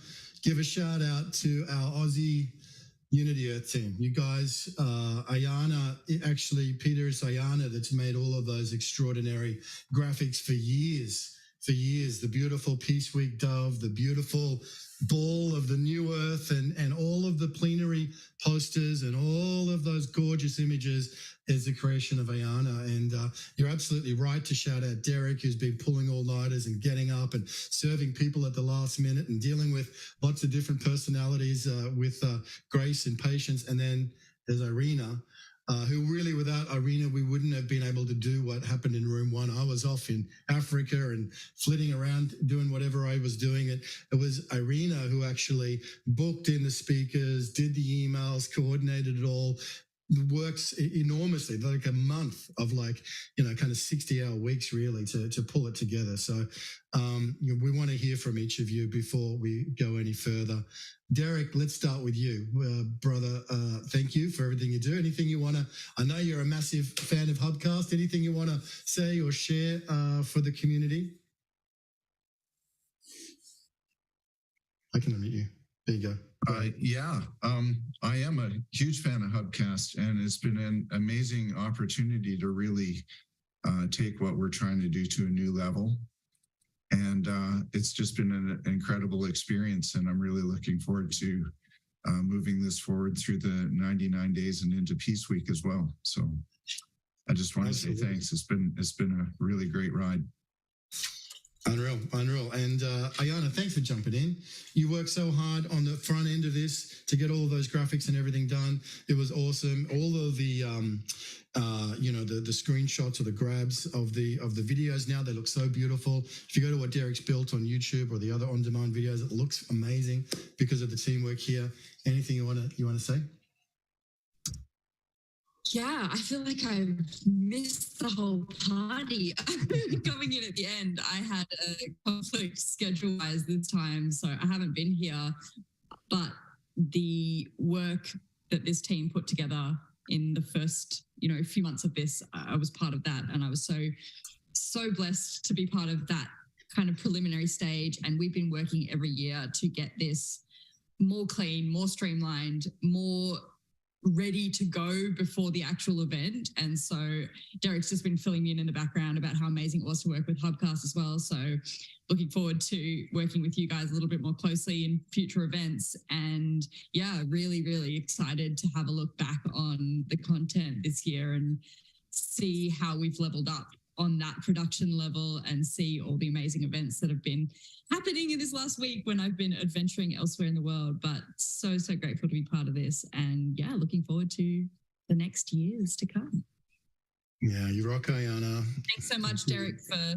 give a shout out to our Aussie Unity Earth team. You guys, Ayana, Peter, it's Ayana that's made all of those extraordinary graphics for years. The beautiful Peace Week dove, the beautiful ball of the new Earth, and all of the plenary posters and all of those gorgeous images is the creation of Ayana. And you're absolutely right to shout out Derek, who's been pulling all-nighters and getting up and serving people at the last minute and dealing with lots of different personalities with grace and patience. And then there's Irina, who really, without Irina, we wouldn't have been able to do what happened in room one. I was off in Africa and flitting around doing whatever I was doing. It was Irina who actually booked in the speakers, did the emails, coordinated it all, works enormously, like a month of kind of 60-hour weeks really to pull it together. So we want to hear from each of you before we go any further. Derek, let's start with you, brother. Thank you for everything you do. Anything you want to, I know you're a massive fan of Hubcast. Anything you want to say or share for the community? I can unmute you. There you go. Yeah, I am a huge fan of Hubcast, and it's been an amazing opportunity to really take what we're trying to do to a new level. And it's just been an incredible experience, and I'm really looking forward to moving this forward through the 99 days and into Peace Week as well. So I just want to say thanks. It's been a really great ride. Unreal. And Ayana, thanks for jumping in. You worked so hard on the front end of this to get all of those graphics and everything done. It was awesome. All of the, the screenshots or the grabs of the videos now, they look so beautiful. If you go to what Derek's built on YouTube or the other on-demand videos, it looks amazing because of the teamwork here. Anything you want to say? Yeah, I feel like I missed the whole party. Coming in at the end, I had a conflict schedule-wise this time, so I haven't been here. But the work that this team put together in the first, few months of this, I was part of that, and I was so blessed to be part of that kind of preliminary stage. And we've been working every year to get this more clean, more streamlined, more ready to go before the actual event. And so Derek's just been filling me in the background about how amazing it was to work with Hubcast as well. So looking forward to working with you guys a little bit more closely in future events. And yeah, really, really excited to have a look back on the content this year and see how we've leveled up on that production level and see all the amazing events that have been happening in this last week when I've been adventuring elsewhere in the world. But so grateful to be part of this, and yeah, looking forward to the next years to come. Yeah, you rock, Ayana. Thanks so much, Derek, for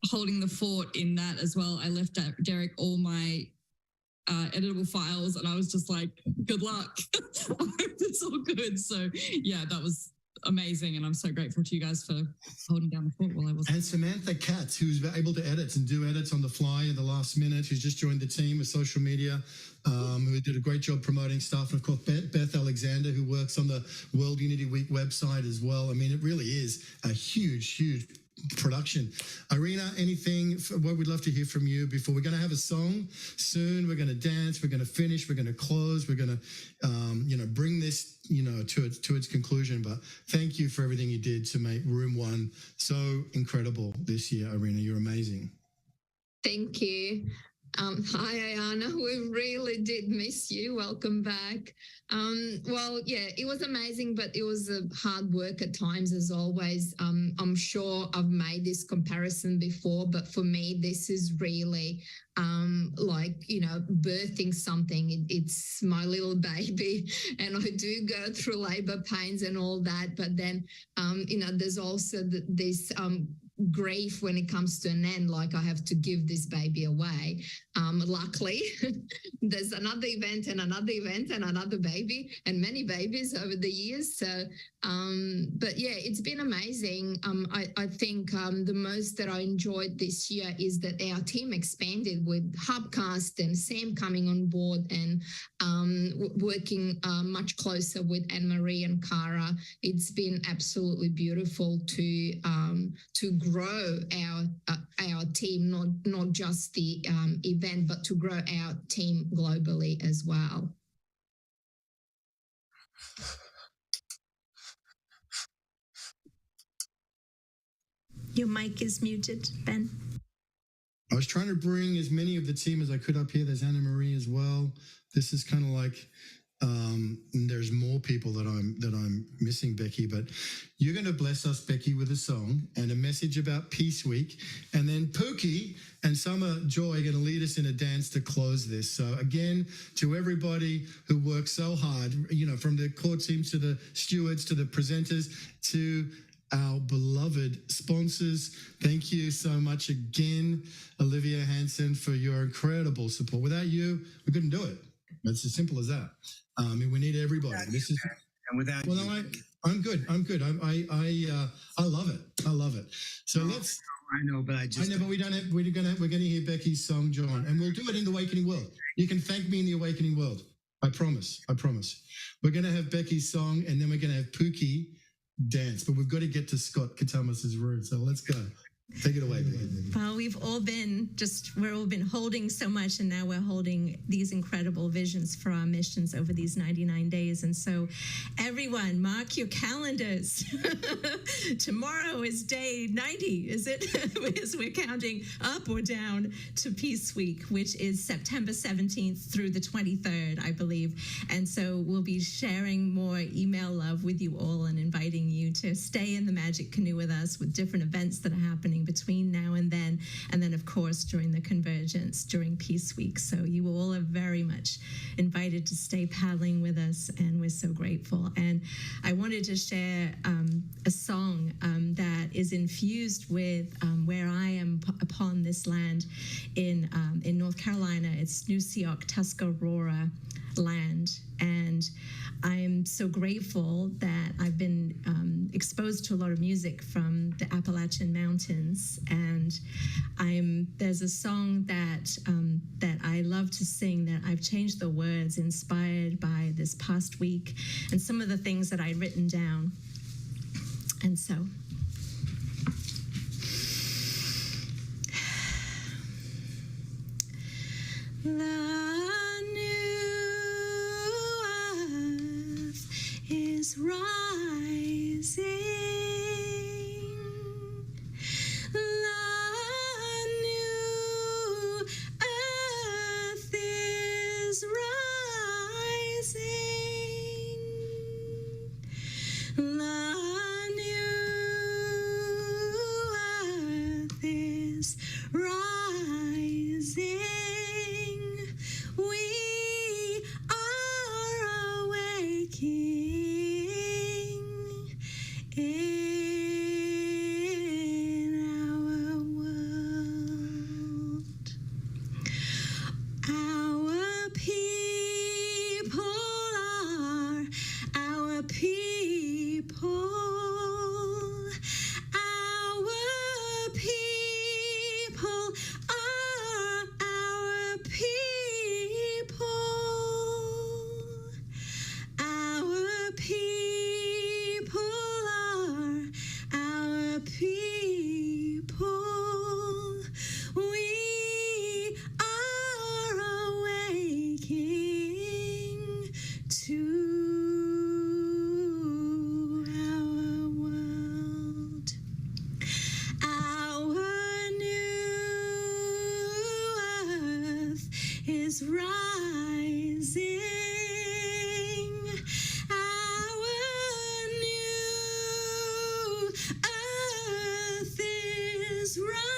holding the fort in that as well. I left Derek all my editable files, and I was just like, good luck. I hope it's all good. So yeah, that was amazing, and I'm so grateful to you guys for holding down the fort while I was. And Samantha Katz, who's able to edit and do edits on the fly at the last minute, who's just joined the team with social media, who did a great job promoting stuff. And of course, Beth Alexander, who works on the World Unity Week website as well. I mean, it really is a huge production. Irina, anything? What we'd love to hear from you before we're going to have a song soon. We're going to dance. We're going to finish. We're going to close. We're going to, bring this, to its conclusion. But thank you for everything you did to make Room One so incredible this year, Irina. You're amazing. Thank you. Hi, Ayana. We really did miss you. Welcome back. Well, yeah, it was amazing, but it was hard work at times, as always. I'm sure I've made this comparison before, but for me, this is really birthing something. It's my little baby, and I do go through labor pains and all that. But then, there's also this grief when it comes to an end, like I have to give this baby away. Luckily, there's another event and another event and another baby and many babies over the years. So, but yeah, it's been amazing. I think the most that I enjoyed this year is that our team expanded with Hubcast and Sam coming on board and working much closer with Anne-Marie and Cara. It's been absolutely beautiful to grow our team, not just the event, but to grow our team globally as well. Your mic is muted, Ben. I was trying to bring as many of the team as I could up here. There's Anna-Marie as well. This is kind of like, there's more people that I'm missing, Becky, but you're going to bless us, Becky, with a song and a message about Peace Week. And then Pookie and Summer Joy are going to lead us in a dance to close this. So again, to everybody who worked so hard, from the core team to the stewards, to the presenters, to our beloved sponsors. Thank you so much again, Olivia Hansen, for your incredible support. Without you, we couldn't do it. It's as simple as that. We need everybody. And without well, no, I'm good. I love it. I love it. So let's. I know, but but we don't have. We're gonna hear Becky's song, John, and we'll do it in the Awakening World. You can thank me in the Awakening World. I promise. We're gonna have Becky's song, and then we're gonna have Pookie dance. But we've got to get to Scott Katamas's room. So let's go. Take it away, baby. Well, we're all been holding so much, and now we're holding these incredible visions for our missions over these 99 days. And so everyone, mark your calendars. Tomorrow is day 90, is it? As we're counting up or down to Peace Week, which is September 17th through the 23rd, I believe. And so we'll be sharing more email love with you all and inviting you to stay in the Magic Canoe with us with different events that are happening between now and then of course during the Convergence during Peace Week. So you all are very much invited to stay paddling with us, and we're so grateful. And I wanted to share a song that is infused with where I am upon this land in North Carolina. It's Nuseok, Tuscarora land, and I'm so grateful that I've been exposed to a lot of music from the Appalachian Mountains, and there's a song that I love to sing that I've changed the words inspired by this past week and some of the things that I'd written down. And so the new earth is rising. The new earth is rising. The new earth is rising. We are awaking in our world. Our people are our people. Our people are our people. Our people are our people. We are awaking to our world. Our new earth is rising. Our new earth is rising.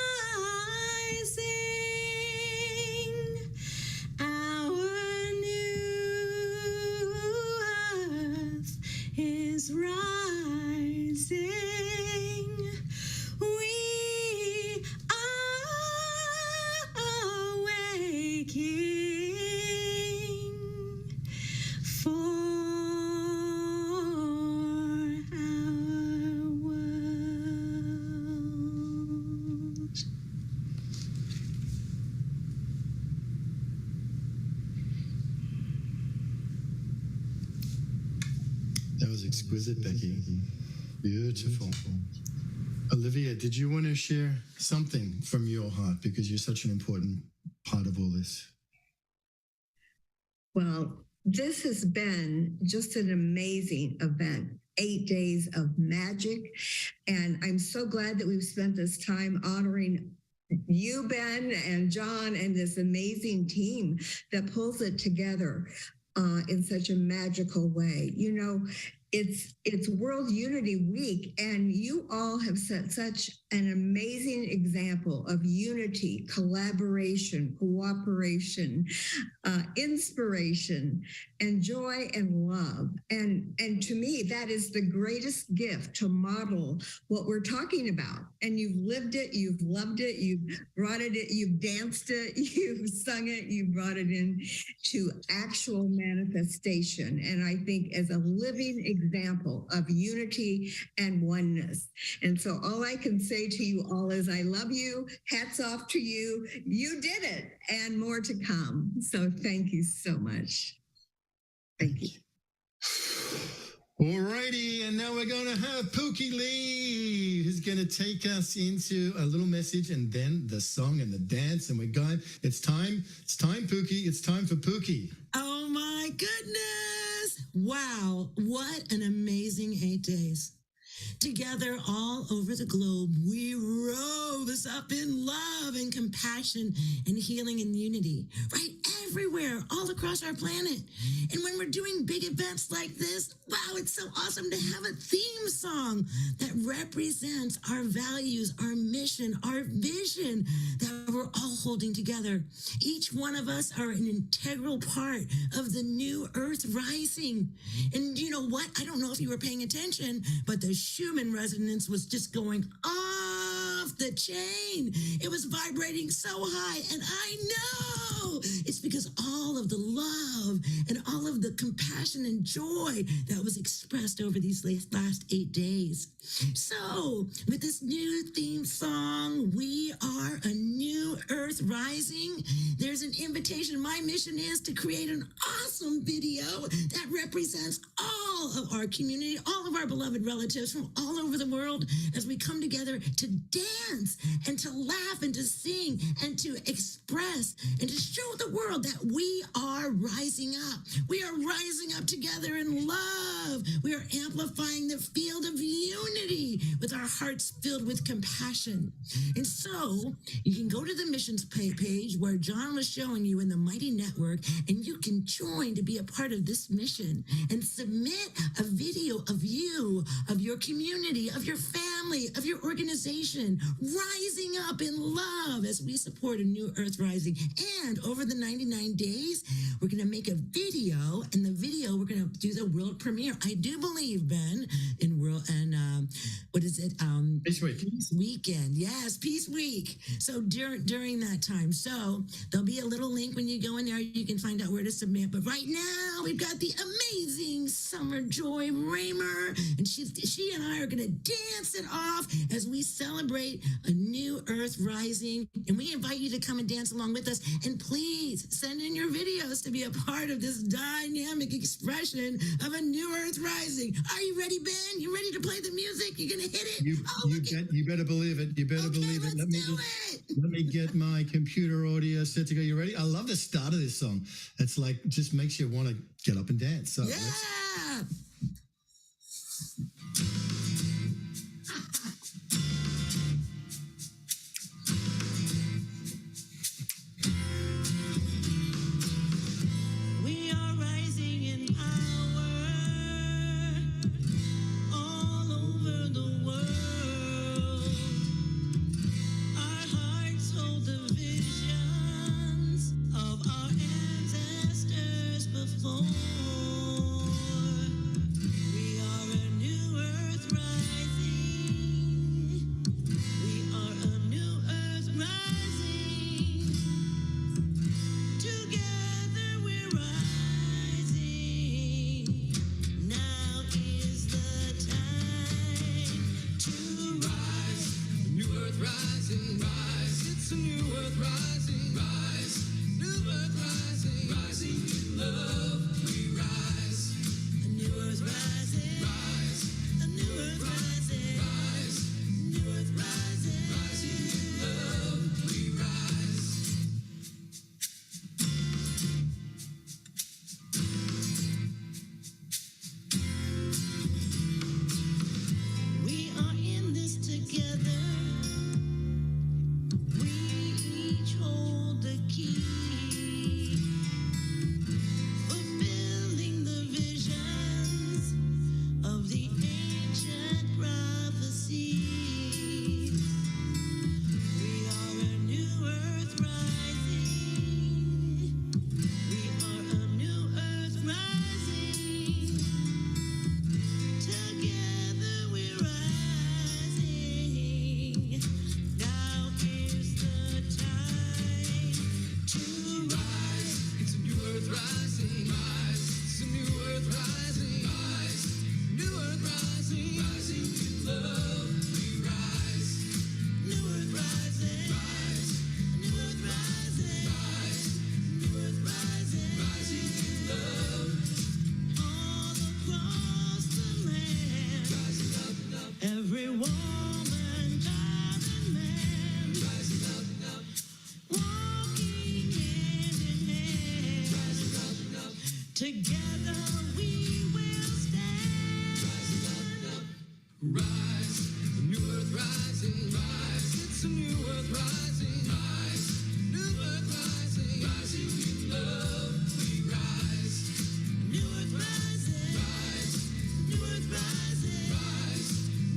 Our new earth is rising. We are awaking for our world. That was exquisite, Becky. Beautiful. Olivia, did you want to share something from your heart, because you're such an important part of all this? Well, this has been just an amazing event. 8 days of magic. And I'm so glad that we've spent this time honoring you, Ben, and John, and this amazing team that pulls it together in such a magical way. You know, it's World Unity Week, and you all have set such an amazing example of unity, collaboration, cooperation, inspiration, and joy and love. And to me, that is the greatest gift, to model what we're talking about. And you've lived it, you've loved it, you've brought it, you've danced it, you've sung it, you've brought it in to actual manifestation. And I think as a living example of unity and oneness. And so all I can say to you all is I love you. Hats off to you. You did it, and more to come. So thank you so much. Thank you. Alrighty, and now we're going to have Pookie Lee, who's going to take us into a little message and then the song and the dance. And we're going, it's time, Pookie, it's time for Pookie. Oh my goodness. Wow. What an amazing 8 days. Together all over the globe, we rose up in love and compassion and healing and unity, right? Everywhere, all across our planet. And when we're doing big events like this, wow, it's so awesome to have a theme song that represents our values, our mission, our vision that we're all holding together. Each one of us are an integral part of the new Earth rising. And you know what? I don't know if you were paying attention, but the Schumann resonance was just going off the chain. It was vibrating so high, and I know it's because all of the love and all of the compassion and joy that was expressed over these last 8 days. So with this new theme song, we are a new Earth rising. There's an invitation. My mission is to create an awesome video that represents all of our community, all of our beloved relatives from all over the world as we come together to dance and to laugh and to sing and to express and to show the world that we are rising up. We are rising up together in love. We are amplifying the field of unity with our hearts filled with compassion. And so you can go to the missions page where John was showing you in the Mighty Network, and you can join to be a part of this mission and submit a video of you, of your community, of your family, of your organization, rising up in love as we support a new Earth rising. And over the 99 days, we're going to make a video, and the video, we're going to do the world premiere. I do believe, Ben, in world, and what is it? Peace Week. Peace Weekend. Yes, Peace Week. So during that time. So there'll be a little link when you go in there. You can find out where to submit. But right now, we've got the amazing Summer Joy Raymer, and she and I are going to dance it off as we celebrate a new Earth rising. And we invite you to come and dance along with us. And please send in your videos to be a part of this dynamic expression of a new Earth rising. Are you ready, Ben? You ready to play the music? You're going to hit it? You better believe it. You better believe it. Let me get my computer audio set to go. You ready? I love the start of this song. It's like, just makes you want to get up and dance. So yeah. We are rising in power all over the world. Our hearts hold the visions of our ancestors before. We are a new Earth Together we will stand. Rising up, rise. The new earth rising. Rise. It's a new earth rising. Rise. New earth rising. Rising in love. We rise. New earth rising. Rise. New earth rising. Rise.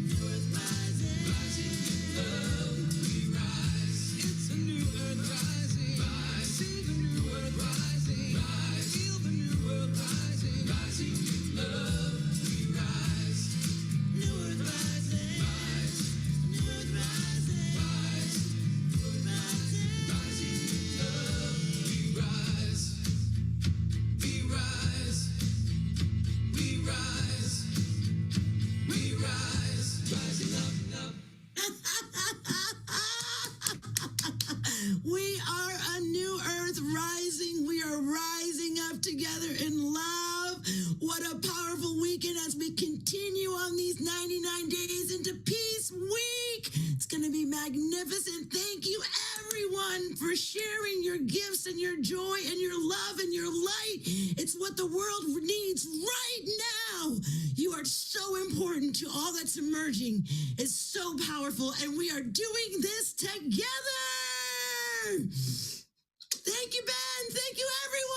New earth rising. Rising in love. We rise. It's a new earth rising. Rise. See the new earth rising. Rise. Feel the new earth rising. Rising in love. We rise. New earth rising. Rise. New earth rising. Rise. New earth rising. Rising in love. We rise. We rise. We rise. We rise. Rising up. We are a new earth rising. We are rising up together in love. What a powerful weekend as we continue on these 99 days into Peace Week. It's going to be magnificent. Thank you, everyone, for sharing your gifts and your joy and your love and your light. It's what the world needs right now. You are so important to all that's emerging. It's so powerful, and we are doing this together. Thank you, Ben. Thank you, everyone.